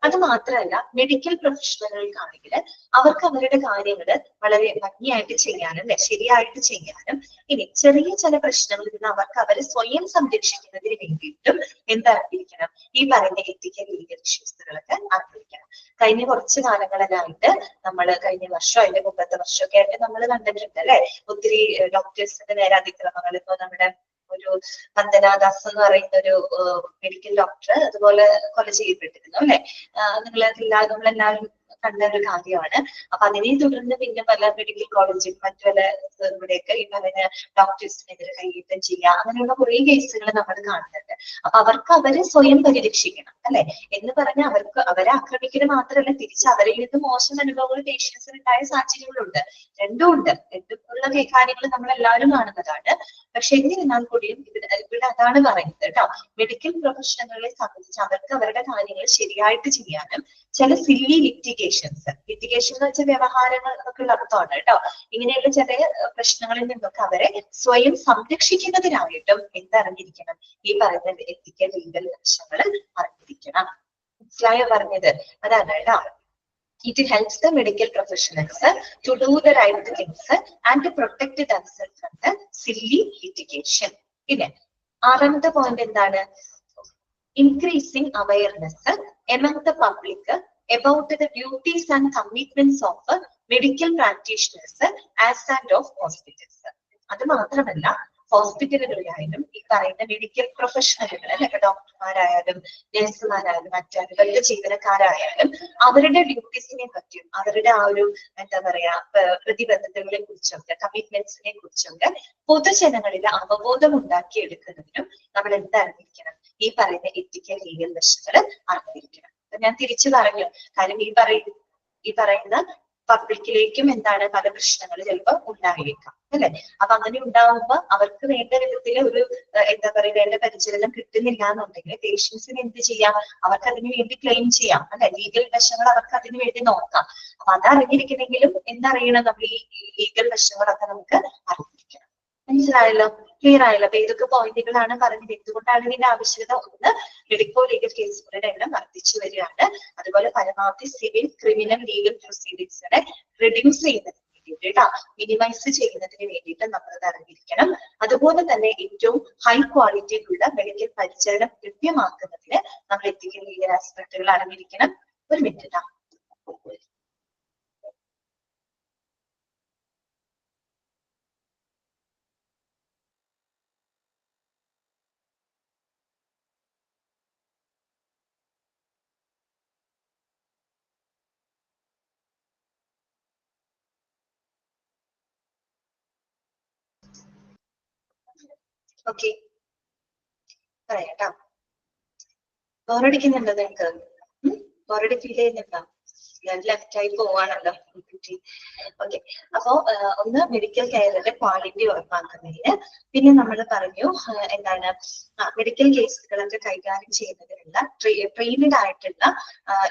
അത് മാത്രമല്ല, മെഡിക്കൽ പ്രൊഫഷണലുകൾക്കാണെങ്കിൽ അവർക്ക് അവരുടെ കാര്യങ്ങൾ വളരെ ഭംഗിയായിട്ട് ചെയ്യാനും ശരിയായിട്ട് ചെയ്യാനും ഇനി ചെറിയ ചില പ്രശ്നങ്ങളിൽ നിന്ന് അവർക്ക് അവരെ സ്വയം സംരക്ഷിക്കുന്നതിന് വേണ്ടിയിട്ടും എന്തറിഞ്ഞിരിക്കണം, ഈ പറയുന്ന എത്തിക്കൽ ലീഗൽ ഇഷ്യൂസുകളൊക്കെ അറിഞ്ഞിരിക്കണം. കഴിഞ്ഞ കുറച്ച് കാലങ്ങളിലായിട്ട് നമ്മൾ കഴിഞ്ഞ വർഷം അതിന്റെ മുമ്പത്തെ വർഷമൊക്കെ ആയിട്ട് നമ്മൾ കണ്ടിട്ടുണ്ട് അല്ലെ, ഒത്തിരി ഡോക്ടേഴ്സിന്റെ നേരെ അതിക്രമങ്ങൾ. ഇപ്പൊ നമ്മുടെ ഒരു വന്ദനാദാസ് എന്ന് പറയുന്ന ഒരു മെഡിക്കൽ ഡോക്ടർ അതുപോലെ കൊല ചെയ്യപ്പെട്ടിരുന്നു അല്ലെ. നമ്മളെല്ലാവരും കണ്ട ഒരു കാര്യമാണ്. അപ്പൊ അതിനെ തുടർന്ന് പിന്നെ പല മെഡിക്കൽ കോളേജിൽ മറ്റു പല ഇവിടെയൊക്കെ ഈ പറഞ്ഞ ഡോക്ടേഴ്സിനെതിരെ കൈയേറ്റം ചെയ്യുക, അങ്ങനെയുള്ള കുറെ കേസുകൾ നമ്മൾ കാണുന്നുണ്ട്. അപ്പൊ അവരെ സ്വയം പരിരക്ഷിക്കണം അല്ലെ എന്ന് പറഞ്ഞാൽ അവരെ ആക്രമിക്കുക മാത്രമല്ല, തിരിച്ച് അവരിൽ നിന്ന് മോശം അനുഭവങ്ങൾ പേഷ്യൻസിന് ഉണ്ടായ സാഹചര്യങ്ങളുണ്ട്. രണ്ടുമുള്ള കാര്യങ്ങൾ നമ്മൾ എല്ലാവരും കാണുന്നതാണ്. പക്ഷെ എന്നിരുന്നാൽ കൂടിയും ഇവിടെ അതാണ് പറയുന്നത് കേട്ടോ, മെഡിക്കൽ പ്രൊഫഷണലുകളെ സംബന്ധിച്ച് അവർക്ക് അവരുടെ കാര്യങ്ങൾ ശരിയായിട്ട് ചെയ്യാനും ചില സില്ലി ലിറ്റിഗേഷൻ എന്ന് വെച്ചാൽ വ്യവഹാരങ്ങൾ എന്നൊക്കെയുള്ള അർത്ഥമാണ് കേട്ടോ. ഇങ്ങനെയുള്ള ചില പ്രശ്നങ്ങളിൽ നിന്നൊക്കെ അവരെ സ്വയം സംരക്ഷിക്കുന്നതിനായിട്ടും എന്തറിഞ്ഞിരിക്കണം, ഈ പറയുന്ന എത്തിക്കൽ ലീഗൽ വശങ്ങൾ അറിഞ്ഞിരിക്കണം. മനസ്സിലായോ പറഞ്ഞത്? അതാണ് കേട്ടോ. It helps the medical professionals to do the right things and to protect themselves from the silly litigation. പിന്നെ ആറാമത്തെ പോയിന്റ് എന്താണ്? Increasing awareness among the public about the duties and commitments of medical practitioners as and of hospitals. അത് മാത്രമല്ല, ഹോസ്പിറ്റലുകളിലായാലും ഈ പറയുന്ന medical പ്രൊഫഷണലുകൾ അല്ലെ, ഡോക്ടർമാരായാലും നഴ്സുമാരായാലും മറ്റനുബന്ധ ജീവനക്കാരായാലും അവരുടെ ഡ്യൂട്ടീസിനെ പറ്റിയും അവരുടെ ആ ഒരു എന്താ പറയാ പ്രതിബദ്ധതകളെ കുറിച്ചൊക്കെ കമ്മിറ്റ്മെന്റ്സിനെ കുറിച്ചൊക്കെ പൊതുജനങ്ങളിൽ അവബോധം ഉണ്ടാക്കിയെടുക്കുന്നതിനും നമ്മൾ എന്തറിഞ്ഞിരിക്കണം, ഈ പറയുന്ന എത്തിക്കൽ ലീഗൽ വശങ്ങൾ അറിഞ്ഞിരിക്കണം. ഞാൻ തിരിച്ചു പറഞ്ഞു, കാര്യം ഈ പറയുന്ന പബ്ലിക്കിലേക്കും എന്താണ് പല പ്രശ്നങ്ങൾ ചിലപ്പോൾ ഉണ്ടായേക്കാം അല്ലെ. അപ്പൊ അങ്ങനെ ഉണ്ടാവുമ്പോ അവർക്ക് വേണ്ട വിധത്തിൽ ഒരു എന്താ പറയുക വേണ്ട പരിചരണം കിട്ടുന്നില്ല എന്നുണ്ടെങ്കിൽ പേഷ്യൻസിന് എന്ത് ചെയ്യാം, അവർക്ക് അതിന് വേണ്ടി ക്ലെയിം ചെയ്യാം അല്ലെ. ലീഗൽ വശങ്ങൾ അവർക്ക് അതിന് വേണ്ടി നോക്കാം. അപ്പൊ അതറിഞ്ഞിരിക്കണമെങ്കിലും എന്തറിയണം, നമ്മൾ ഈ ലീഗൽ വശങ്ങളൊക്കെ നമുക്ക് അറിഞ്ഞിരിക്കണം. മനസ്സിലായല്ലോ? ക്ലിയർ ആയല്ലോ? അപ്പൊ ഏതൊക്കെ പോയിന്റുകളാണ് പറഞ്ഞത്, എന്തുകൊണ്ടാണ് ഇതിന്റെ ആവശ്യകത? ഒന്ന്, മെഡിക്കോ ലീഗൽ കേസുകളുടെ എണ്ണം വർദ്ധിച്ചു വരികയാണ്. അതുപോലെ പരമാവധി സിവിൽ ക്രിമിനൽ ലീഗൽ പ്രൊസീഡിങ്സിനെ റിഡ്യൂസ് ചെയ്യുന്നതിന് വേണ്ടിയിട്ട് മിനിമൈസ് ചെയ്യുന്നതിന് വേണ്ടിയിട്ട് നമ്മൾ അത് അറിഞ്ഞിരിക്കണം. അതുപോലെ തന്നെ ഏറ്റവും ഹൈ ക്വാളിറ്റിയിലുള്ള മെഡിക്കൽ പരിചരണം ലഭ്യമാക്കുന്നതിന് നമ്മൾ എത്തിക്കൽ ലീഗൽ ആസ്പെക്ടുകൾ അറിഞ്ഞിരിക്കണം. ഒരു മിനിറ്റ്. ഓക്കെ, പറയാട്ടോ. ബോറടിക്കുന്നുണ്ടോ നിങ്ങൾക്ക്? ബോറടി ഫീൽ ചെയ്യുന്നുണ്ടോ? ഞാൻ ലെഫ്റ്റ് ആയി പോവാണല്ലോ. ഓക്കെ, അപ്പോ ഒന്ന് മെഡിക്കൽ കെയറിന്റെ ക്വാളിറ്റി ഉറപ്പാക്കുന്നതിന്, പിന്നെ നമ്മൾ പറഞ്ഞു എന്താണ് മെഡിക്കൽ കേസുകളൊക്കെ കൈകാര്യം ചെയ്യുന്നതിനുള്ള ട്രെയിനഡ് ആയിട്ടുള്ള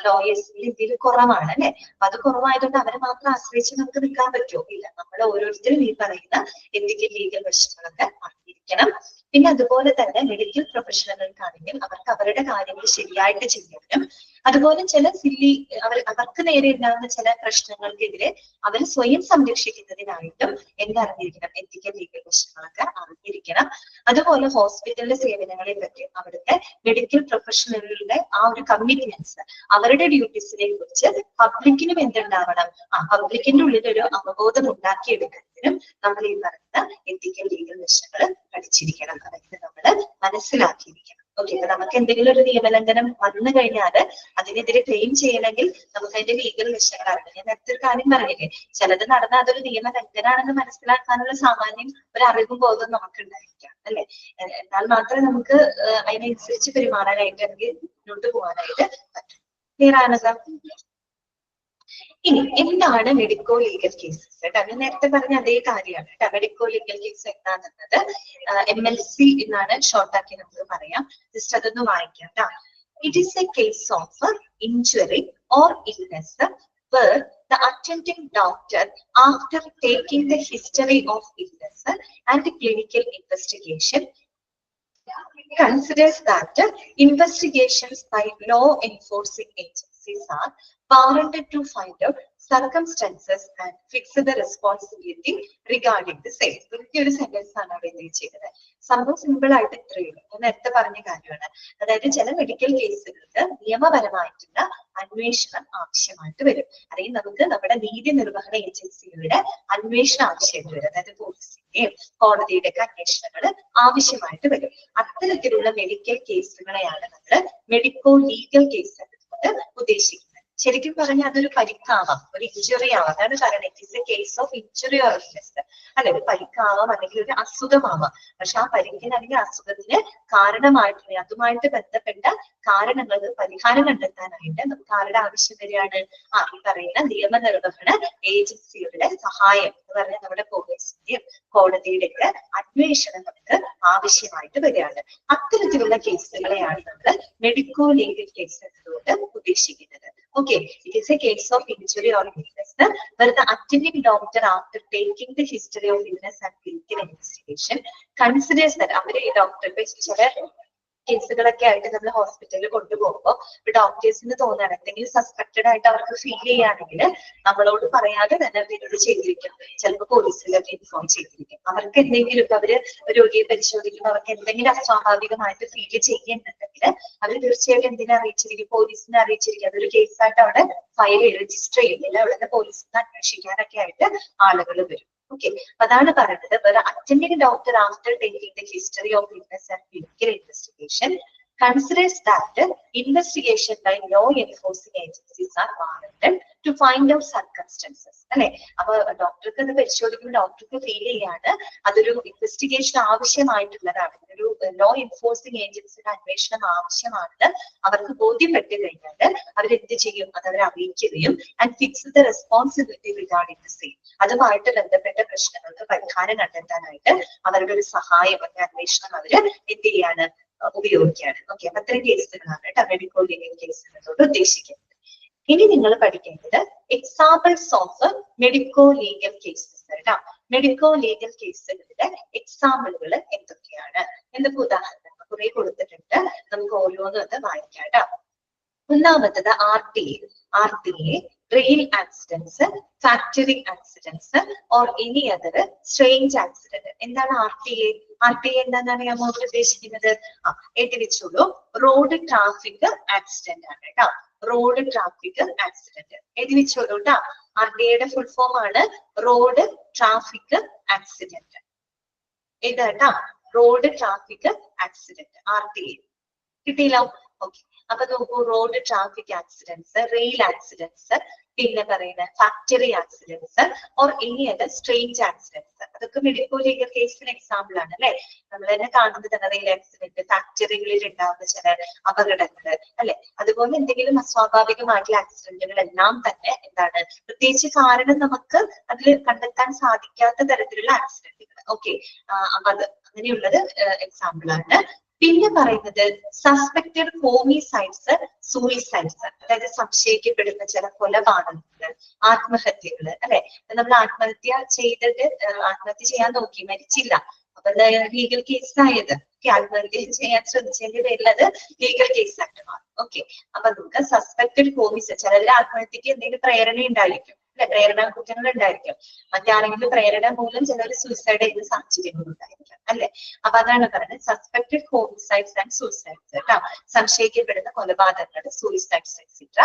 ലോയേഴ്സ് ഇന്ത്യയിൽ കുറവാണ് അല്ലെ. അപ്പൊ അത് കുറവായതുകൊണ്ട് അവരെ മാത്രം ആശ്രയിച്ച് നമുക്ക് നിൽക്കാൻ പറ്റുമോ? ഇല്ല. നമ്മൾ ഓരോരുത്തരും ഈ പറയുന്ന എത്തിക്കൽ ലീഗൽ വശങ്ങളൊക്കെ അറിഞ്ഞിരിക്കണം. പിന്നെ അതുപോലെ തന്നെ മെഡിക്കൽ പ്രൊഫഷണലുകൾക്കാണെങ്കിൽ അവർക്ക് അവരുടെ കാര്യങ്ങൾ ശരിയായിട്ട് ചെയ്യാനും, അതുപോലെ ചില അവർക്ക് നേരെ ഉണ്ടാകുന്ന ചില പ്രശ്നങ്ങൾക്കെതിരെ അവർ സ്വയം സംരക്ഷിക്കുന്നതിനായിട്ടും എന്തറിഞ്ഞിരിക്കണം, എത്തിക്കൽ ലീഗൽ വശങ്ങളൊക്കെ അറിഞ്ഞിരിക്കണം. അതുപോലെ ഹോസ്പിറ്റലിലെ സേവനങ്ങളെ പറ്റി അവിടുത്തെ മെഡിക്കൽ പ്രൊഫഷണലുകളുടെ ആ ഒരു കമ്മിറ്റ്മെന്റ്സ്, അവരുടെ ഡ്യൂട്ടീസിനെ കുറിച്ച് പബ്ലിക്കിനും എന്തുണ്ടാവണം, പബ്ലിക്കിന്റെ ഉള്ളിൽ ഒരു അവബോധം ഉണ്ടാക്കിയെടുക്കുന്നതിനും നമ്മൾ ഈ പറയുന്ന എത്തിക്കൽ ലീഗൽ വശങ്ങൾ പഠിച്ചിരിക്കണം. അതായത് നമ്മൾ മനസ്സിലാക്കിയിരിക്കണം. ഓക്കെ, നമുക്ക് എന്തെങ്കിലും ഒരു നിയമലംഘനം വന്നു കഴിഞ്ഞാൽ അതിനെതിരെ ക്ലെയിം ചെയ്യണമെങ്കിൽ നമുക്ക് അതിന്റെ ലീഗൽ വശങ്ങൾ അറിയാം. ഞാൻ നേരത്തെ ഒരു കാര്യം പറഞ്ഞില്ലേ, ചിലത് നടന്നാൽ അതൊരു നിയമലംഘനാണെന്ന് മനസ്സിലാക്കാനുള്ള സാമാന്യം ഒരു അറിവും ബോധം നമുക്ക് ഉണ്ടായിരിക്കാം അല്ലെ. എന്നാൽ മാത്രമേ നമുക്ക് അതിനനുസരിച്ച് പെരുമാറാനായിട്ട് അല്ലെങ്കിൽ മുന്നോട്ട് പോകാനായിട്ട് പറ്റും. ക്ലിയർ ആണല്ലോ? ഇനി എന്താണ് മെഡിക്കോ ലീഗൽ കേസസ്? കേട്ടോ, ഞാൻ നേരത്തെ പറഞ്ഞ അതേ കാര്യമാണ് കേട്ടോ. മെഡിക്കോ ലീഗൽ കേസ് എന്താണെന്നത് MLC എന്നാണ് ഷോർട്ടാക്കി നമുക്ക് പറയാം. ജസ്റ്റ് അതൊന്ന് വായിക്കാം കേട്ടോ. It is A case of injury or illness where the attending doctor, after taking the history of illness and clinical investigation, considers that investigations by law enforcing agencies are warranted to find out circumstances and fix the responsibility regarding the same. ഈ ഒരു sentence ആണ് അവിടെ എഴുതിയിരിക്കുന്നത്. സംഭവം simple ആയിട്ട് ഇത്രയേ ഉള്ളൂ. ഞാൻ നേരത്തെ പറഞ്ഞ കാര്യമാണ്. അതായത് ചില മെഡിക്കൽ കേസുകൾക്ക് നിയമപരമായിട്ടുള്ള അന്വേഷണം ആവശ്യമായിട്ട് വരും, അല്ലെങ്കിൽ നമുക്ക് നമ്മുടെ നീതി നിർവഹണ ഏജൻസികളുടെ അന്വേഷണം ആവശ്യമായിട്ട് വരും. അതായത് പോലീസിന്റെയും കോടതിയുടെ ഒക്കെ അന്വേഷണങ്ങൾ ആവശ്യമായിട്ട് വരും. അത്തരത്തിലുള്ള മെഡിക്കൽ കേസുകളെയാണ് നമ്മൾ മെഡിക്കോ ലീഗൽ കേസ് എന്നത് ഉദ്ദേശിക്കുന്നത്. ശരിക്കും പറഞ്ഞാൽ അതൊരു പരിക്കാവാം, ഒരു ഇഞ്ചുറി ആവാം. അതാണ് പറയുന്നത് it is A case of injury or illness. അല്ലെ, ഒരു പരിക്കാവാം അല്ലെങ്കിൽ ഒരു അസുഖമാവാം. പക്ഷെ ആ പരിക്കിന് അല്ലെങ്കിൽ അസുഖത്തിന് കാരണമായിട്ടുള്ള അതുമായിട്ട് ബന്ധപ്പെട്ട കാരണങ്ങൾക്ക് പരിഹാരം കണ്ടെത്താനായിട്ട് നമുക്ക് ആരുടെ ആവശ്യം വരികയാണ്? ഈ പറയുന്ന നിയമനിർവഹണ ഏജൻസികളുടെ സഹായം എന്ന് പറഞ്ഞാൽ നമ്മുടെ പോലീസിന്റെയും കോടതിയുടെ ഒക്കെ അന്വേഷണം നമുക്ക് ആവശ്യമായിട്ട് വരികയാണ്. അത്തരത്തിലുള്ള കേസുകളെയാണ് നമ്മൾ മെഡിക്കോ ലീഗൽ കേസ് എന്നതുകൊണ്ട് ഉദ്ദേശിക്കുന്നത്. Okay, it is a case of injury or illness where the attending doctor, after taking the history of illness and clinical investigation, considers that അവര് ഈ ഡോക്ടർ ചില കേസുകളൊക്കെ ആയിട്ട് നമ്മൾ ഹോസ്പിറ്റലിൽ കൊണ്ടുപോകുമ്പോൾ ഡോക്ടേഴ്സിന് തോന്നുകയാണ് എന്തെങ്കിലും സസ്പെക്റ്റഡ് ആയിട്ട് അവർക്ക് ഫീൽ ചെയ്യുകയാണെങ്കിൽ നമ്മളോട് പറയാതെ തന്നെ അവരോട് ചെയ്തിരിക്കും. ചിലപ്പോൾ പോലീസിലൊക്കെ ഇൻഫോം ചെയ്തിരിക്കും. അവർക്ക് എന്തെങ്കിലും ഇപ്പൊ അവര് രോഗിയെ പരിശോധിക്കുമ്പോൾ അവർക്ക് എന്തെങ്കിലും അസ്വാഭാവികമായിട്ട് ഫീൽ ചെയ്യുന്നുണ്ടെങ്കിൽ അവർ തീർച്ചയായിട്ടും എന്തിനെ അറിയിച്ചിരിക്കും? പോലീസിനെ അറിയിച്ചിരിക്കും. അതൊരു കേസായിട്ട് അവിടെ ഫയൽ രജിസ്റ്റർ ചെയ്യുന്നില്ല. അവിടെ പോലീസിനെ അന്വേഷിക്കാനൊക്കെ ആയിട്ട് ആളുകൾ വരും. Okay, അതാണ് പറയുന്നത്. Where attending doctor after taking the history of illness and clinical investigation considers that investigation by law enforcing agencies are warranted to find out circumstances. അല്ലെ, അപ്പൊ ഡോക്ടർക്ക് അത് പരിശോധിക്കുമ്പോൾ ഡോക്ടർക്ക് ഫീൽ ചെയ്യാണ് അതൊരു ഇൻവെസ്റ്റിഗേഷൻ ആവശ്യമായിട്ടുള്ളതാണ്, ഒരു ലോ എൻഫോഴ്സിംഗ് ഏജൻസിയുടെ അന്വേഷണം ആവശ്യമാണെന്ന് അവർക്ക് ബോധ്യപ്പെട്ട് കഴിഞ്ഞാൽ അവരെന്ത് ചെയ്യും? അത് അവരെ അറിയിക്കുകയും and fix the responsibility regarding the same. അതുമായിട്ട് ബന്ധപ്പെട്ട പ്രശ്നങ്ങൾക്ക് പരിഹാരം കണ്ടെത്താനായിട്ട് അവരുടെ ഒരു സഹായം അല്ലെങ്കിൽ അന്വേഷണം അവര് എന്ത് ചെയ്യാണ്? ഉപയോഗിക്കുകയാണ്. ഓക്കെ, അപ്പൊ അത്തരം കേസുകളാണ് കേട്ടോ മെഡിക്കോ ലീഗൽ കേസ് എന്നതോട് ഉദ്ദേശിക്കുന്നത്. ഇനി നിങ്ങൾ പഠിക്കേണ്ടത് examples of medico legal cases കേട്ടോ. മെഡിക്കോ ലീഗൽ കേസുകളുടെ എക്സാമ്പിളുകൾ എന്തൊക്കെയാണ്? എന്തൊക്കെ ഉദാഹരണങ്ങൾ കുറെ കൊടുത്തിട്ടുണ്ട്, നമുക്ക് ഓരോന്നും അത് വായിക്കാം കേട്ടോ. ഒന്നാമത്തത് RTA, rail accidents, factory accidents or any other strange accident. എന്താണ് RTA? RTA എന്താണെന്ന് അറിയാമോ ഉദ്ദേശിക്കുന്നത്? എഴുതി വെച്ചോളൂ. റോഡ് ട്രാഫിക് ആക്സിഡന്റ് ആണ് കേട്ടോ. റോഡ് ട്രാഫിക് ആക്സിഡന്റ് എഴുതി വെച്ചോളൂ കേട്ടോ. RTA ഫുൾ ഫോം ആണ് റോഡ് ട്രാഫിക് ആക്സിഡന്റ്. ഇതാ റോഡ് ട്രാഫിക് ആക്സിഡന്റ് RTA. കിട്ടിയില്ലോ? ഓക്കെ, അപ്പൊ നോക്കൂ, road traffic accidents, rail accidents, പിന്നെ പറയുന്ന factory accidents or any other strange accidents. അതൊക്കെ മെഡിക്കോ ലീഗൽ കേസിന് എക്സാമ്പിൾ ആണ് അല്ലെ. നമ്മൾ തന്നെ കാണുന്നത് തന്നെ റെയിൽ ആക്സിഡന്റ്, ഫാക്ടറികളിൽ ഉണ്ടാകുന്ന ചില അപകടങ്ങൾ അല്ലെ. അതുപോലെ എന്തെങ്കിലും അസ്വാഭാവികമായിട്ടുള്ള ആക്സിഡന്റുകൾ എല്ലാം തന്നെ എന്താണ്, പ്രത്യേകിച്ച് കാരണം നമുക്ക് അതിൽ കണ്ടെത്താൻ സാധിക്കാത്ത തരത്തിലുള്ള ആക്സിഡന്റുകൾ. ഓക്കെ, അപ്പൊ അത് അങ്ങനെയുള്ളത് എക്സാമ്പിൾ ആണ്. പിന്നെ പറയുന്നത് സസ്പെക്റ്റഡ് ഹോമിസൈഡ്സ്, സൂയിസൈഡ്സ്, അതായത് സംശയിക്കപ്പെടുന്ന ചില കൊലപാതകങ്ങള്, ആത്മഹത്യകള് അല്ലെ. നമ്മൾ ആത്മഹത്യ ചെയ്യാൻ നോക്കി, മരിച്ചില്ല, അപ്പൊ ലീഗൽ കേസ് ആയത്. ആത്മഹത്യ ചെയ്യാൻ ശ്രമിച്ചതിന്റെ പേരിൽ അത് ലീഗൽ കേസ് ആയിട്ട് മാറും. ഓക്കെ, അപ്പൊ നമുക്ക് സസ്പെക്റ്റഡ് ഹോമിസൈഡ്, ചിലരുടെ ആത്മഹത്യക്ക് എന്തെങ്കിലും പ്രേരണ ഉണ്ടായിരിക്കും അല്ലെ, പ്രേരണ കുറ്റങ്ങൾ ഉണ്ടായിരിക്കും. മറ്റാരെങ്കിലും പ്രേരണ മൂലം ചിലർ സൂയിസൈഡ് ചെയ്യുന്ന സാഹചര്യങ്ങൾ ഉണ്ടായിരിക്കും അല്ലെ. അപ്പൊ അതാണ് പറയുന്നത് സസ്പെക്റ്റഡ് ഹോമിസൈഡ്സ് ആൻഡ് സൂയിസൈഡ്സ് കേട്ടോ. സംശയിക്കപ്പെടുന്ന കൊലപാതകങ്ങൾ, സൂയിസൈഡ്സ് എക്സെട്ര.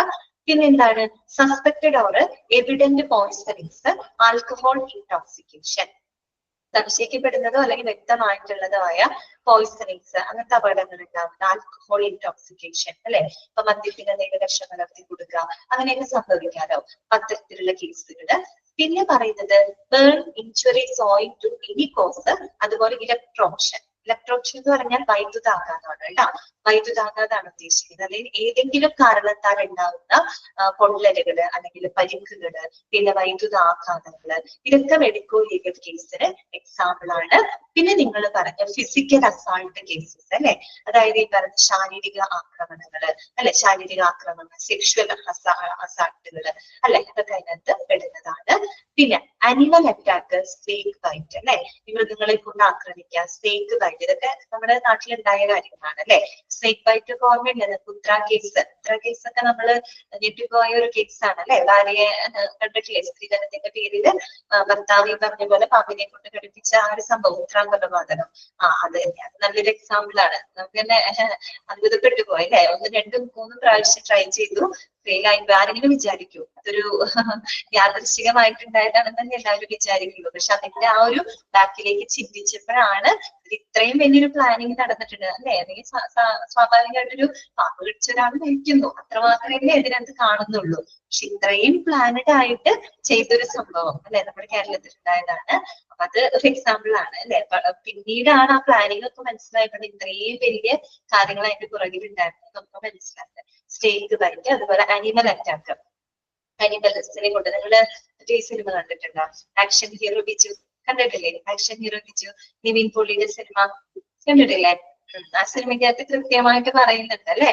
പിന്നെ എന്താണ് suspected or evident poisonings, alcohol intoxication. സംശയിക്കപ്പെടുന്നതോ അല്ലെങ്കിൽ വ്യക്തമായിട്ടുള്ളതോ ആയ പോയിസണിങ്സ്, അങ്ങനത്തെ അപകടങ്ങൾ ഉണ്ടാവുന്നത്, ആൽക്കഹോൾ ഇൻടോക്സിക്കേഷൻ അല്ലെ. ഇപ്പൊ മദ്യത്തിന് എന്തെങ്കിലും വിഷം കലർത്തി കൊടുക്കുക, അങ്ങനെയൊക്കെ സംഭവിക്കാലോ അത്തരത്തിലുള്ള കേസുകള്. പിന്നെ പറയുന്നത് burn injuries owing to any cause, അതുപോലെ ഇലക്ട്രോഷൻ. ഇലക്ട്രോഷൻ എന്ന് പറഞ്ഞാൽ വൈദ്യുതാഘാതമാണ് കേട്ടോ. വൈദ്യുതാഘാതമാണ് ഉദ്ദേശിക്കുന്നത്. അല്ലെങ്കിൽ ഏതെങ്കിലും കാരണത്താൽ ഉണ്ടാകുന്ന പൊള്ളലുകള് അല്ലെങ്കിൽ പരിക്കുകള്, പിന്നെ വൈദ്യുതാഘാതങ്ങള്, ഇതൊക്കെ മെഡിക്കോ ലീഗൽ കേസിന് എക്സാമ്പിൾ ആണ്. പിന്നെ നിങ്ങൾ പറഞ്ഞ ഫിസിക്കൽ അസാൾട്ട് കേസസ് അല്ലെ, അതായത് ഈ പറഞ്ഞ ശാരീരിക ആക്രമണങ്ങള് അല്ലെ, ശാരീരിക ആക്രമണങ്ങൾ, സെക്ഷുവൽ അസാൾട്ടുകള് അല്ലെ, ഇതൊക്കെ അതിനകത്ത് പെടുന്നതാണ്. പിന്നെ അനിമൽ അറ്റാക്ക്, സ്നേക്ക് ബൈറ്റ് അല്ലെ, മൃഗങ്ങളെ കൊണ്ട് ആക്രമിക്കുക, സ്നേക്ക് ബൈറ്റ്, ഇതൊക്കെ നമ്മുടെ നാട്ടിലുണ്ടായ കാര്യങ്ങളാണ് അല്ലെ. സ്നേക്ക് ബൈറ്റ് ഒക്കെ ഓർമ്മയുണ്ടത്, ഉത്ര കേസ് ഒക്കെ നമ്മള് ഞെട്ടിപ്പോയ ഒരു കേസാണ് അല്ലെ. ഭാര്യയെ കണ്ടിട്ടില്ലേ, സ്ത്രീധനത്തിന്റെ പേരില് ഭർത്താവ് ഈ പറഞ്ഞ പോലെ പാമ്പിനെ കൊണ്ട് കടിപ്പിച്ച ആ ഒരു സംഭവം, ഉത്രാ കൊലപാതകം. അത് തന്നെയാണ് നല്ലൊരു എക്സാമ്പിൾ ആണ്. നമുക്ക് തന്നെ അത്ഭുതപ്പെട്ടു പോയി അല്ലെ. 1, 2, 3 പ്രാവശ്യം ട്രൈ ചെയ്തു, ഫെയിൽ ആയി. ആരെങ്കിലും വിചാരിക്കൂ അതൊരു യാദൃശ്ചികമായിട്ടുണ്ടായതാണെന്ന് തന്നെ എല്ലാവരും വിചാരിക്കുള്ളൂ. പക്ഷെ അതിന്റെ ആ ഒരു ബാക്കിലേക്ക് ചിന്തിച്ചപ്പോഴാണ് ഇത്രയും വലിയൊരു പ്ലാനിങ് നടന്നിട്ടുണ്ട് അല്ലെ. അല്ലെങ്കിൽ സ്വാഭാവികമായിട്ടൊരു പാമ്പ് കടിച്ച ഒരാൾ മരിക്കുന്നു, അത്ര മാത്രമേ ഇതിനകത്ത് കാണുന്നുള്ളൂ. പക്ഷെ ഇത്രയും പ്ലാനഡ് ആയിട്ട് ചെയ്തൊരു സംഭവം അല്ലെ നമ്മുടെ കേരളത്തിൽ ഉണ്ടായതാണ്. അപ്പൊ അത് ഒരു എക്സാമ്പിൾ ആണ് അല്ലെ. പിന്നീടാണ് ആ പ്ലാനിങ് ഒക്കെ മനസ്സിലായിട്ടുണ്ട്, ഇത്രയും വലിയ കാര്യങ്ങൾ അതിന്റെ പുറകിലുണ്ടായിരുന്നു നമുക്ക് മനസ്സിലായത്. സ്നേക്ക് ബൈറ്റ്, അതുപോലെ അനിമൽ അറ്റാക്ക്, അനിമൽസിനെ കൊണ്ട്. നിങ്ങള് സിനിമ കണ്ടിട്ടുണ്ടോ? ആക്ഷൻ ഹീറോ ബിജു കണ്ടിട്ടില്ലേ? ആക്ഷൻ ഹീറോ ബിജു, നിവിൻ പോളിയുടെ സിനിമ കണ്ടിട്ടില്ലേ? ആ സിനിമയ്ക്കകത്ത് കൃത്യമായിട്ട് പറയുന്നുണ്ട് അല്ലെ,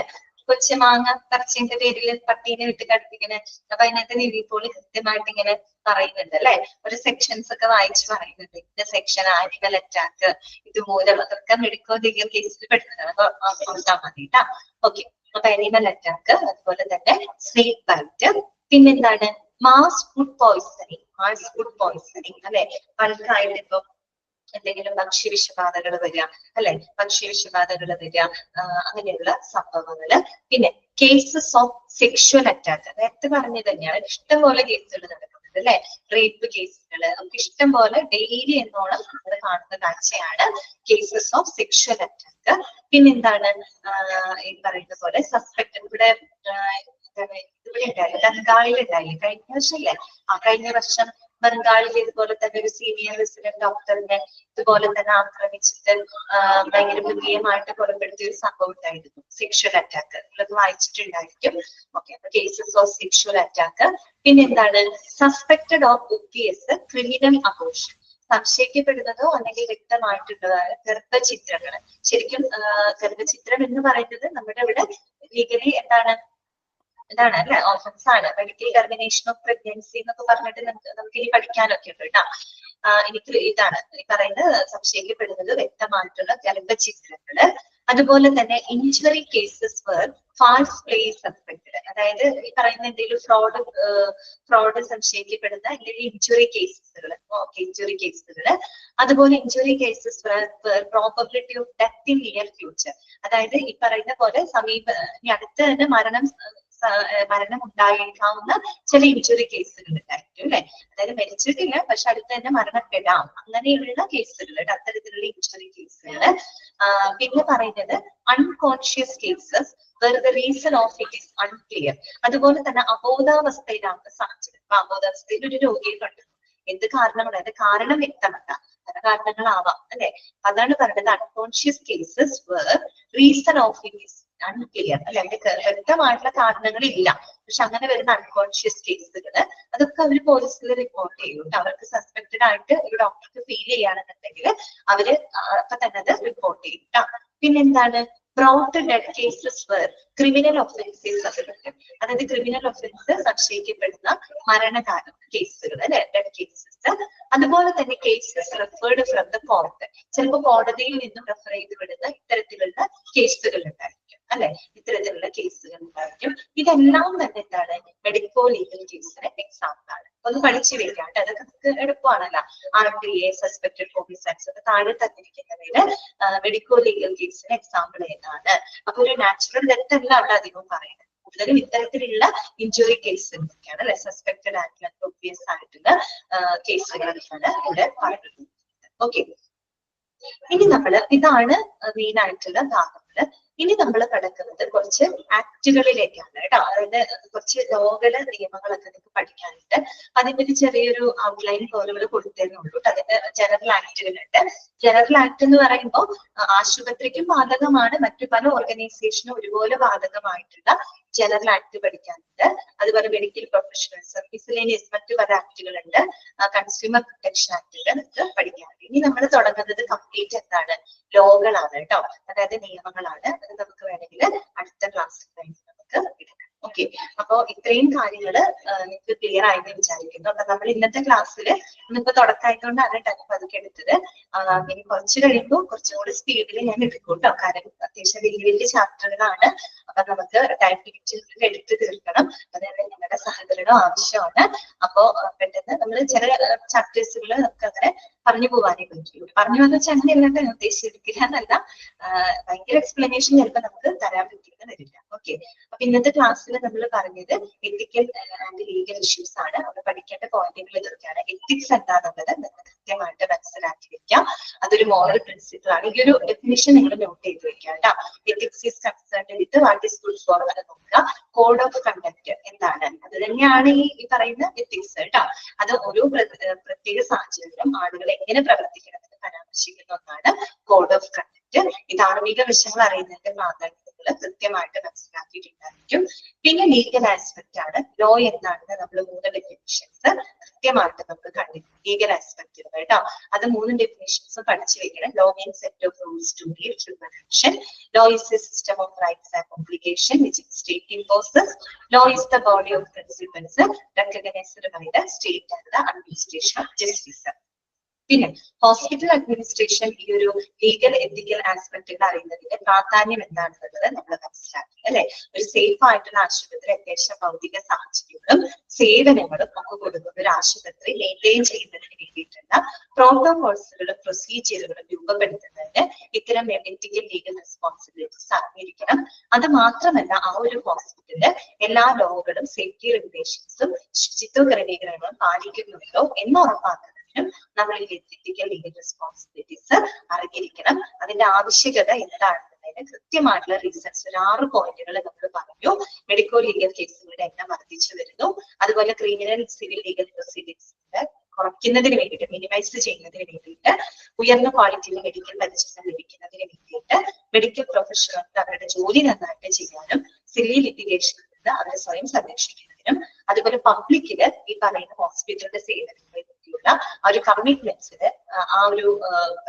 കൊച്ചു മാങ്ങ പറിച്ചതിന്റെ പേരിൽ പട്ടീനെ വിട്ട് കടുപ്പിങ്ങനെ. അപ്പൊ അതിനകത്ത് നിവിൻ പോളി കൃത്യമായിട്ട് ഇങ്ങനെ പറയുന്നുണ്ട് അല്ലെ, ഒരു സെക്ഷൻസ് ഒക്കെ വായിച്ച് പറയുന്നുണ്ട്. ഇന്ന സെക്ഷൻ ആനിമൽ അറ്റാക്ക്, ഇതുമൂലം, അതൊക്കെ മെഡിക്കൽ ലീഗൽ കേസിൽ പെടുന്നതാണ്. അപ്പൊ കൊടുത്താൽ മതി കേട്ടാ. ഓക്കെ, അപ്പൊ അനിമൽ അറ്റാക്ക്, അതുപോലെ തന്നെ സ്നേക്ക് ബൈറ്റ്, പിന്നെന്താണ് മാസ് ഫുഡ് പോയിസണിങ്. അല്ലെ, ബൾക്കായിട്ട് ഇപ്പൊ എന്തെങ്കിലും ഭക്ഷ്യവിഷബാധകൾ വരിക അല്ലെ, ഭക്ഷ്യവിഷബാധകൾ വരിക, അങ്ങനെയുള്ള സംഭവങ്ങള്. പിന്നെ കേസസ് ഓഫ് സെക്ഷുവൽ അറ്റാക്ക്, നേരത്തെ പറഞ്ഞത് തന്നെയാണ്, ഇഷ്ടംപോലെ കേസുകൾ നടക്കുന്നത് അല്ലെ. റേപ്പ് കേസുകൾ നമുക്ക് ഇഷ്ടം പോലെ ഡെയിലി എന്നോണം നമ്മൾ കാണുന്ന കാഴ്ചയാണ് കേസസ് ഓഫ് സെക്ഷുവൽ അറ്റാക്ക്. പിന്നെന്താണ് ഈ പറയുന്ന പോലെ സസ്പെക്ട്, ഇവിടെ ബംഗാളിലുണ്ടായി കഴിഞ്ഞ വർഷമല്ലേ, കഴിഞ്ഞ വർഷം ബംഗാളിൽ ഇതുപോലെ തന്നെ ഒരു സീനിയർ റെസിഡന്റ് ഡോക്ടറിനെ ഇതുപോലെ തന്നെ ആക്രമിച്ചിട്ട് ഭയങ്കര മൃഗീയമായിട്ട് കൊലപ്പെടുത്തിയ ഒരു സംഭവം ഉണ്ടായിരുന്നു, സെക്ഷുവൽ അറ്റാക്ക്. നിങ്ങളത് വായിച്ചിട്ടുണ്ടായിരിക്കും. ഓക്കെ, അപ്പൊ കേസസ് ഓഫ് സെക്ഷുവൽ അറ്റാക്ക്. പിന്നെന്താണ് suspected of obvious criminal abortion, സംശയിക്കപ്പെടുന്നതോ അല്ലെങ്കിൽ വ്യക്തമായിട്ടുള്ളതായ ഗർഭചിത്രങ്ങൾ. ശരിക്കും ഗർഭചിത്രം എന്ന് പറയുന്നത് നമ്മുടെ ഇവിടെ ലീഗലി എന്താണ് അല്ലെ, ഓഫൻസ് ആണ്. മെഡിക്കൽ ടെർമിനേഷൻ ഓഫ് പ്രഗ്നൻസി എന്നൊക്കെ പറഞ്ഞിട്ട് നമുക്ക് ഇനി പഠിക്കാനൊക്കെ ഉണ്ട് കേട്ടോ. എനിക്ക് ഇതാണ് ഈ പറയുന്നത്, സംശയിക്കപ്പെടുന്നത് വ്യക്തമായിട്ടുള്ള ഗർഭചിത്രങ്ങള്. അതുപോലെ തന്നെ injury cases where foul play suspected, അതായത് ഈ പറയുന്ന എന്തെങ്കിലും ഫ്രോഡ് സംശയിക്കപ്പെടുന്ന അല്ലെങ്കിൽ ഇഞ്ചുറി കേസുകൾ. ഇഞ്ചുറി കേസുകള്. അതുപോലെ injury cases where probability of death in near future, അതായത് ഈ പറയുന്ന പോലെ ഇനി അടുത്ത് തന്നെ മരണം ഉണ്ടായേക്കാവുന്ന ചില ഇഞ്ചുറി കേസുകൾ ഉണ്ടായിരിക്കും അല്ലെ. അതായത് മരിച്ചിട്ടില്ല പക്ഷെ അടുത്ത് തന്നെ മരണപ്പെടാം, അങ്ങനെയുള്ള കേസുകൾ, അത്തരത്തിലുള്ള ഇഞ്ചുറി കേസുകൾ. പിന്നെ പറയുന്നത് unconscious cases where the reason of it is unclear, അതുപോലെ തന്നെ അബോധാവസ്ഥയിലാവുന്ന സാഹചര്യം. അപ്പൊ അബോധാവസ്ഥയിൽ ഒരു രോഗിയെ കണ്ടു, എന്ത് കാരണമാണ്, അത് കാരണം വ്യക്തമല്ല, പല കാരണങ്ങളാവാം അല്ലെ. അതാണ് പറയുന്നത് unconscious cases where reason of it is unclear അല്ലെ, അതിന്റെ വ്യക്തമായിട്ടുള്ള കാരണങ്ങളില്ല, പക്ഷെ അങ്ങനെ വരുന്ന അൺകോൺഷ്യസ് കേസുകള് അതൊക്കെ അവര് പോലീസിൽ റിപ്പോർട്ട് ചെയ്യും. അവർക്ക് സസ്പെക്റ്റഡ് ആയിട്ട് ഒരു ഡോക്ടർക്ക് ഫീൽ ചെയ്യുകയാണെന്നുണ്ടെങ്കിൽ അവര് അപ്പൊ തന്നെ അത് റിപ്പോർട്ട് ചെയ്യും. പിന്നെന്താണ് brought dead cases were criminal offences affected, അതായത് ക്രിമിനൽ ഒഫൻസ് സംശയിക്കപ്പെടുന്ന മരണകാരണം കേസുകൾ അല്ലെ, ഡെഡ് കേസസ്. അതുപോലെ തന്നെ cases referred from the court, ചിലപ്പോൾ കോടതിയിൽ നിന്നും റെഫർ ചെയ്ത് വിടുന്ന ഇത്തരത്തിലുള്ള കേസുകൾ ഉണ്ടായിരിക്കും അല്ലെ, ഇത്തരത്തിലുള്ള കേസുകൾ ഉണ്ടായിരിക്കും. ഇതെല്ലാം തന്നെ എന്താണ് മെഡിക്കോ ലീഗൽ കേസിന് എക്സാമ്പിൾ ആണ്. ഒന്ന് പഠിച്ചു വെക്കാണ്ട്, അതൊക്കെ നമുക്ക് എളുപ്പമാണല്ലോ. RTA, സസ്പെക്ടഡ് ഹോമിസൈഡ്സ് ഒക്കെ താഴെ തന്നിരിക്കുന്നതില് മെഡിക്കോ ലീഗൽ കേസിന് എക്സാമ്പിൾ ഏതാണ്. അപ്പൊ ഒരു നാച്ചുറൽ ഡെത്ത് അല്ല അവിടെ അധികവും പറയുന്നത്, കൂടുതലും ഇത്തരത്തിലുള്ള ഇഞ്ചുറി കേസുകളൊക്കെയാണ് അല്ലെ, സസ്പെക്ടഡ് ആയിട്ടുള്ള ഒബ്വിയസ് ആയിട്ടുള്ള കേസുകളൊക്കെയാണ് ഇവിടെ പറയുന്നത്. ഓക്കെ, ഇനി ഇതാണ് മെയിൻ ആയിട്ടുള്ള ഭാഗങ്ങള്. ഇനി നമ്മൾ കിടക്കുന്നത് കുറച്ച് ആക്ടുകളിലേക്കാണ് കേട്ടോ. അതായത് കുറച്ച് ലോകല നിയമങ്ങളൊക്കെ നിങ്ങൾക്ക് പഠിക്കാനുണ്ട്. അതിന്റെ ഒരു ചെറിയൊരു ഔട്ട്ലൈൻ പോലെ കൊടുത്തേന്നുള്ളൂ. അതിന്റെ ജനറൽ ആക്ടുകളുണ്ട്. ജനറൽ ആക്ട് എന്ന് പറയുമ്പോൾ ആശുപത്രിക്കും ബാധകമാണ്, മറ്റു പല ഓർഗനൈസേഷനും ഒരുപോലെ ബാധകമായിട്ടുള്ള ജനറൽ ആക്ട് പഠിക്കാനുണ്ട്. അതുപോലെ മെഡിക്കൽ പ്രൊഫഷണൽസ്, മിസ്സലേനിയസ് മറ്റു പല ആക്ടുകളുണ്ട്, കൺസ്യൂമർ പ്രൊട്ടക്ഷൻ ആക്ടുകൾ നമുക്ക് പഠിക്കാനുണ്ട്. ഇനി നമ്മൾ തുടങ്ങുന്നത് കംപ്ലീറ്റ് എന്താണ് ലോകളാണ് കേട്ടോ, അതായത് നിയമങ്ങളാണ്. അത് നമുക്ക് വേണമെങ്കിൽ അടുത്ത ക്ലാസ്സിൽ നമുക്ക് എടുക്കാം. ഓക്കെ, അപ്പോ ഇത്രയും കാര്യങ്ങള് നിങ്ങൾക്ക് ക്ലിയർ ആയെന്ന് വിചാരിക്കുന്നു. അപ്പൊ നമ്മൾ ഇന്നത്തെ ക്ലാസ്സിൽ ഇന്നിപ്പോ തുടക്കമായതുകൊണ്ടാണ് ടൈം പതുക്കെ എടുത്തത്. ഇനി കുറച്ച് കഴിയുമ്പോൾ കുറച്ചും കൂടി സ്പീഡിൽ ഞാൻ എടുക്കും കേട്ടോ, കാരണം അത്യാവശ്യം വലിയ വലിയ ചാപ്റ്ററുകളാണ്. അപ്പൊ നമുക്ക് ടൈം ലിമിറ്റിൽ എടുത്ത് തീർക്കണം. അതുകൊണ്ട് നിങ്ങളുടെ സഹകരണം ആവശ്യമാണ്. അപ്പോ പെട്ടെന്ന് നമ്മൾ ചില ചാപ്റ്റേഴ്സുകൾ നമുക്ക് അങ്ങനെ പറഞ്ഞു പോകാനേ പറ്റുള്ളൂ. പറഞ്ഞു വന്ന വെച്ചാൽ അങ്ങനെയല്ലാണ്ട് ഞാൻ ഉദ്ദേശിച്ചിരിക്കില്ല എന്നല്ല, ഭയങ്കര എക്സ്പ്ലനേഷൻ ചിലപ്പോൾ നമുക്ക് തരാൻ പറ്റിയെന്ന് വരില്ല. ഓക്കെ, അപ്പൊ ഇന്നത്തെ ക്ലാസ്സിൽ നമ്മൾ പറഞ്ഞത് എത്തിക്കൽ ആൻഡ് ലീഗൽ ഇഷ്യൂസ് ആണ്. അവിടെ പഠിക്കേണ്ട പോയിന്റുകൾ ഇതൊക്കെയാണ്. എത്തിക്സ് എന്താണെന്നുള്ളത് നിങ്ങൾ കൃത്യമായിട്ട് മനസ്സിലാക്കി വെക്കാം. അതൊരു മോറൽ പ്രിൻസിപ്പിൾ ആണ്. ഈ ഒരു ഡെഫിനിഷൻ നിങ്ങൾ നോട്ട് ചെയ്ത് വെക്കാം കേട്ടോ. Ethics is concerned with what is good for നോക്കുക. കോഡ് ഓഫ് കണ്ടക്ട് എന്താണ്, അത് തന്നെയാണ് ഈ പറയുന്ന എത്തിക്സ് കേട്ടോ. അത് ഓരോ പ്രത്യേക സാഹചര്യത്തിലും ആളുകൾ എങ്ങനെ പ്രവർത്തിക്കണമെന്ന് പരാമർശിക്കുന്ന ഒന്നാണ് കോഡ് ഓഫ് കണ്ടക്ട്. ഈ ധാർമ്മിക വശങ്ങൾ അറിയുന്നതിന്റെ പ്രാധാന്യം കൃത്യമായിട്ട് മനസ്സിലാക്കിയിട്ടുണ്ടായിരിക്കും. പിന്നെ ലീഗൽ ആസ്പെക്ട് ആണ്. ലോ എന്താണെന്ന് നമ്മൾ 3 ഡെഫിനിഷൻസ് കൃത്യമായിട്ട് നമ്മൾ കണ്ടിട്ടുണ്ട്. ലീഗൽ ആസ്പെക്ട് കേട്ടോ, അത് 3 ഡെഫിനിഷൻസ് പഠിച്ചു വെക്കണം. Law means set of rules to give human action. Law is a system of rights and obligation which the state imposes. Law is the body of principles recognized by the state and the administration of justice. പിന്നെ hospital administration ഈ ഒരു legal എത്തിക്കൽ ആസ്പെക്ടുകൾ അറിയുന്നതിന്റെ പ്രാധാന്യം എന്താണെന്നുള്ളത് നമ്മൾ മനസ്സിലാക്കി അല്ലെ. ഒരു safe ആയിട്ടുള്ള ആശുപത്രി അത്യാവശ്യം ഭൗതിക സാഹചര്യങ്ങളും സേവനങ്ങളും നമുക്ക് കൊടുക്കുന്ന ഒരു ആശുപത്രി മെയിൻറ്റെയിൻ ചെയ്യുന്നതിന് വേണ്ടിയിട്ടുള്ള പ്രോട്ടോകോൾസുകളും പ്രൊസീജിയറുകളും രൂപപ്പെടുത്തുന്നതിന് ഇത്തരം എത്തിക്കൽ ലീഗൽ റെസ്പോൺസിബിലിറ്റീസ് അറിഞ്ഞിരിക്കണം. അത് മാത്രമല്ല ആ ഒരു ഹോസ്പിറ്റലില് എല്ലാ ലോകളും സേഫ്റ്റി റെഗുലേഷൻസും ശുചിത്വ ക്രമീകരണങ്ങളും പാലിക്കുന്നുണ്ടോ എന്ന് ഉറപ്പാക്കുന്നത് നമ്മൾ എത്തിക്കൽ ലീഗൽ റെസ്പോൺസിബിലിറ്റീസ് അറിഞ്ഞിരിക്കണം. അതിന്റെ ആവശ്യകത എന്താണെന്നതിന് കൃത്യമായിട്ടുള്ള റീസൺസ് ഒരു 6 പോയിന്റുകൾ നമ്മൾ പറഞ്ഞു. മെഡിക്കോ ലീഗൽ കേസുകളുടെ എണ്ണം വർദ്ധിച്ചു വരുന്നു. അതുപോലെ ക്രിമിനൽ സിവിൽ ലീഗൽ പ്രൊസീഡിങ്സ് കുറയ്ക്കുന്നതിന് വേണ്ടിയിട്ട്, മിനിമൈസ് ചെയ്യുന്നതിന് വേണ്ടിയിട്ട്, ഉയർന്ന ക്വാളിറ്റിയിലെ മെഡിക്കൽ പരിചരണം ലഭിക്കുന്നതിന് വേണ്ടിയിട്ട് മെഡിക്കൽ പ്രൊഫഷണൽസ് അവരുടെ ജോലി നന്നായിട്ട് ചെയ്യാനും സിവിൽ ലിറ്റിഗേഷനിൽ നിന്ന് അവരെ സ്വയം സംരക്ഷിക്കുന്നതിനും, അതുപോലെ പബ്ലിക്കില് ഈ പറയുന്ന ഹോസ്പിറ്റലിന്റെ സേവനങ്ങളെ പറ്റിയുള്ള ആ ഒരു കമ്മിറ്റ്മെന്റ്സിന് ആ ഒരു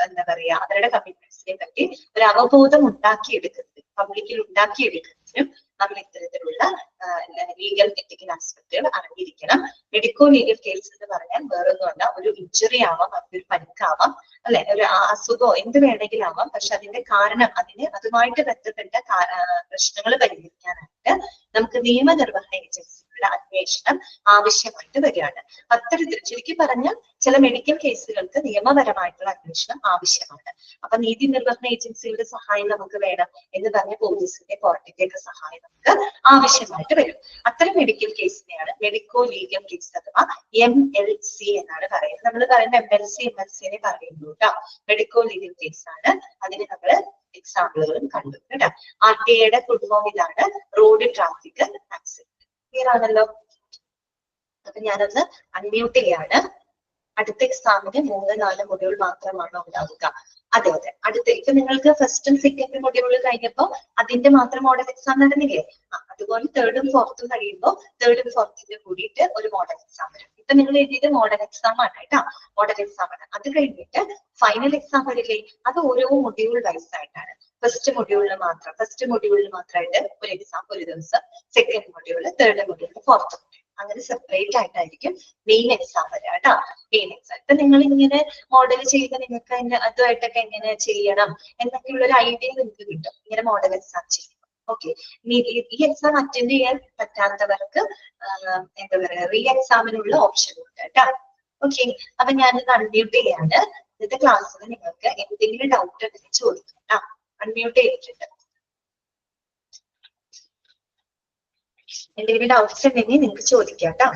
എന്താ പറയാ അവരുടെ കമ്മിറ്റ്മെന്റ്സിനെ പറ്റി ഒരു അവബോധം ഉണ്ടാക്കിയെടുക്കുന്നതിനും പബ്ലിക്കിൽ ഉണ്ടാക്കിയെടുക്കുന്നതിനും നമ്മൾ ഇത്തരത്തിലുള്ള ലീഗൽ എത്തിക്കൽ ആസ്പെക്ടുകൾ അറിഞ്ഞിരിക്കണം. മെഡിക്കോ ലീഗൽ കേസ് എന്ന് പറഞ്ഞാൽ വേറൊന്നുമല്ല, ഒരു ഇഞ്ചുറി ആവാം, അതൊരു പരിക്കാവാം അല്ലെ, ഒരു അസുഖമോ എന്ത് വേണമെങ്കിലും ആവാം. പക്ഷെ അതിന്റെ കാരണം അതുമായിട്ട് ബന്ധപ്പെട്ട പ്രശ്നങ്ങൾ പരിഹരിക്കാനായിട്ട് നമുക്ക് നിയമനിർവഹണ ഏജൻസികളുടെ അന്വേഷണം ആവശ്യമായിട്ട് വരികയാണ്. അത്തരത്തിൽ ചുരുക്കി പറഞ്ഞാൽ ചില മെഡിക്കൽ കേസുകൾക്ക് നിയമപരമായിട്ടുള്ള അന്വേഷണം ആവശ്യമാണ്. അപ്പൊ നീതി നിർവഹണ ഏജൻസികളുടെ സഹായം നമുക്ക് വേണം എന്ന് പറഞ്ഞ പോലീസിന്റെ കോടതിയുടെ ഒക്കെ സഹായം നമുക്ക് ആവശ്യമായിട്ട് വരും. അത്തരം മെഡിക്കൽ കേസിനെയാണ് മെഡിക്കോ ലീഗൽ കേസ് അഥവാ MLC എന്നാണ് പറയുന്നത്. നമ്മൾ പറയുന്ന MLC MLCനെ പറയുന്നു കേട്ടോ. മെഡിക്കോ ലീഗൽ കേസ് ആണ്. അതിന് നമ്മൾ എക്സാമ്പിളുകളും കണ്ടു കേട്ടോ. RTA ഫുൾ ഫോം ഇതാണ്, റോഡ് ട്രാഫിക് ആക്സിഡന്റ്. ക്ലിയർ ആണല്ലോ. അപ്പൊ ഞാനൊന്ന് അൺമ്യൂട്ട് ചെയ്യാണ്. അടുത്ത എക്സാമിന് 3-4 മൊഡ്യൂൾ മാത്രമാണോ ഉണ്ടാവുക? അതെ അതെ, അടുത്ത ഇപ്പൊ നിങ്ങൾക്ക് ഫസ്റ്റും സെക്കൻഡും മൊഡ്യൂൾ കഴിഞ്ഞപ്പോ അതിന്റെ മാത്രം മോഡൽ എക്സാം നടന്നില്ലേ? അതുപോലെ 3rd-ഉം 4th-ഉം കഴിയുമ്പോൾ 3rd-ഉം 4th-ന്റെ കൂടിയിട്ട് ഒരു മോഡൽ എക്സാം വരും. ഇപ്പൊ നിങ്ങൾ എഴുതിയത് മോഡൽ എക്സാം ആണ് കേട്ടോ, മോഡൽ എക്സാം ആണ്. അത് കഴിഞ്ഞിട്ട് ഫൈനൽ എക്സാം വരില്ലേ? അത് ഓരോ മൊഡ്യൂൾ വൈസ് ആയിട്ടാണ്. ഫസ്റ്റ് മൊഡ്യൂളിൽ മാത്രമായിട്ട് ഒരു എക്സാം ഒരു ദിവസം, second module, 3rd module, 4th അങ്ങനെ സെപ്പറേറ്റ് ആയിട്ടായിരിക്കും മെയിൻ എക്സാം വരിക കേട്ടോ. മെയിൻ എക്സാം ഇപ്പൊ നിങ്ങൾ ഇങ്ങനെ മോഡൽ ചെയ്ത് നിങ്ങൾക്ക് അതുമായിട്ടൊക്കെ എങ്ങനെ ചെയ്യണം എന്നൊക്കെയുള്ള ഒരു ഐഡിയ നിങ്ങൾക്ക് കിട്ടും ഇങ്ങനെ മോഡൽ എക്സാം ചെയ്യും. ഓക്കെ, ഈ എക്സാം അറ്റൻഡ് ചെയ്യാൻ പറ്റാത്തവർക്ക് എന്താ പറയാ റീ എക്സാമിനുള്ള ഓപ്ഷൻ ഉണ്ട് കേട്ടോ. ഓക്കെ, അപ്പൊ ഞാനിത് അൺമ്യൂട്ട് ചെയ്യാണ്. ഇന്നത്തെ ക്ലാസ്സിൽ നിങ്ങൾക്ക് എന്തെങ്കിലും ഡൗട്ട് ഉണ്ടെങ്കിൽ ചോദിക്കാം കേട്ടോ. അൺമ്യൂട്ട് ചെയ്തിട്ടുണ്ട്. എന്തെങ്കിലും ഡൗട്ട്സ് ഉണ്ടെങ്കിൽ നിങ്ങൾക്ക് ചോദിക്കാം കേട്ടോ.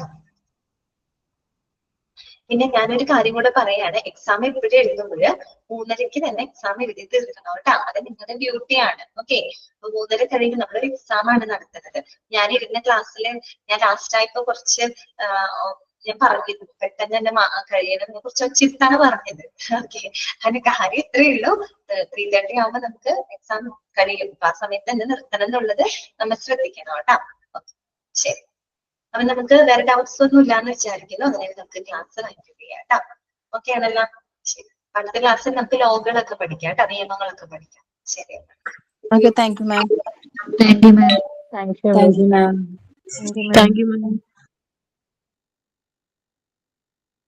പിന്നെ ഞാനൊരു കാര്യം കൂടെ പറയാണ്, എക്സാം എപ്പോഴും എഴുതുമ്പോൾ 3:30 തന്നെ എക്സാം എഴുതി തീർക്കണം കേട്ടോ. അത് നിങ്ങളുടെ ഡ്യൂട്ടിയാണ്. ഓക്കെ, അപ്പൊ 3:30 കഴിയുമ്പോൾ നമ്മളൊരു എക്സാം ആണ് നടത്തുന്നത്. ഞാൻ ഇരുന്ന ക്ലാസ്സിൽ ഞാൻ ലാസ്റ്റ് ആയപ്പോ കുറച്ച് ഞാൻ പറഞ്ഞിരുന്നു പെട്ടെന്ന് തന്നെ കഴിയണം കുറച്ച് ഒച്ചിരുത്താണ് പറഞ്ഞത്. ഓക്കെ, അതിന് കാര്യം ഇത്രയേ ഉള്ളൂ. 3:30 ആവുമ്പോ നമുക്ക് എക്സാം കഴിയും. ആ സമയത്ത് തന്നെ നിർത്തണം എന്നുള്ളത് നമ്മൾ ശ്രദ്ധിക്കണം കേട്ടോ. ശരി, അപ്പൊ നമുക്ക് വേറെ ഡൗട്ട്സ് ഒന്നും ഇല്ലാന്ന് വിചാരിക്കുന്നു. അങ്ങനെ നമുക്ക് ക്ലാസ് കണ്ടിന്യൂ ചെയ്യാം കേട്ടോ. ഓക്കെ ആണല്ലോ? ശരി, അടുത്ത ക്ലാസ്സിൽ നമുക്ക് ലോകളൊക്കെ പഠിക്കാം കേട്ടോ, നിയമങ്ങളൊക്കെ പഠിക്കാം. ശരി, okay, thank you ma'am. Thank you ma'am. Thank you ma'am.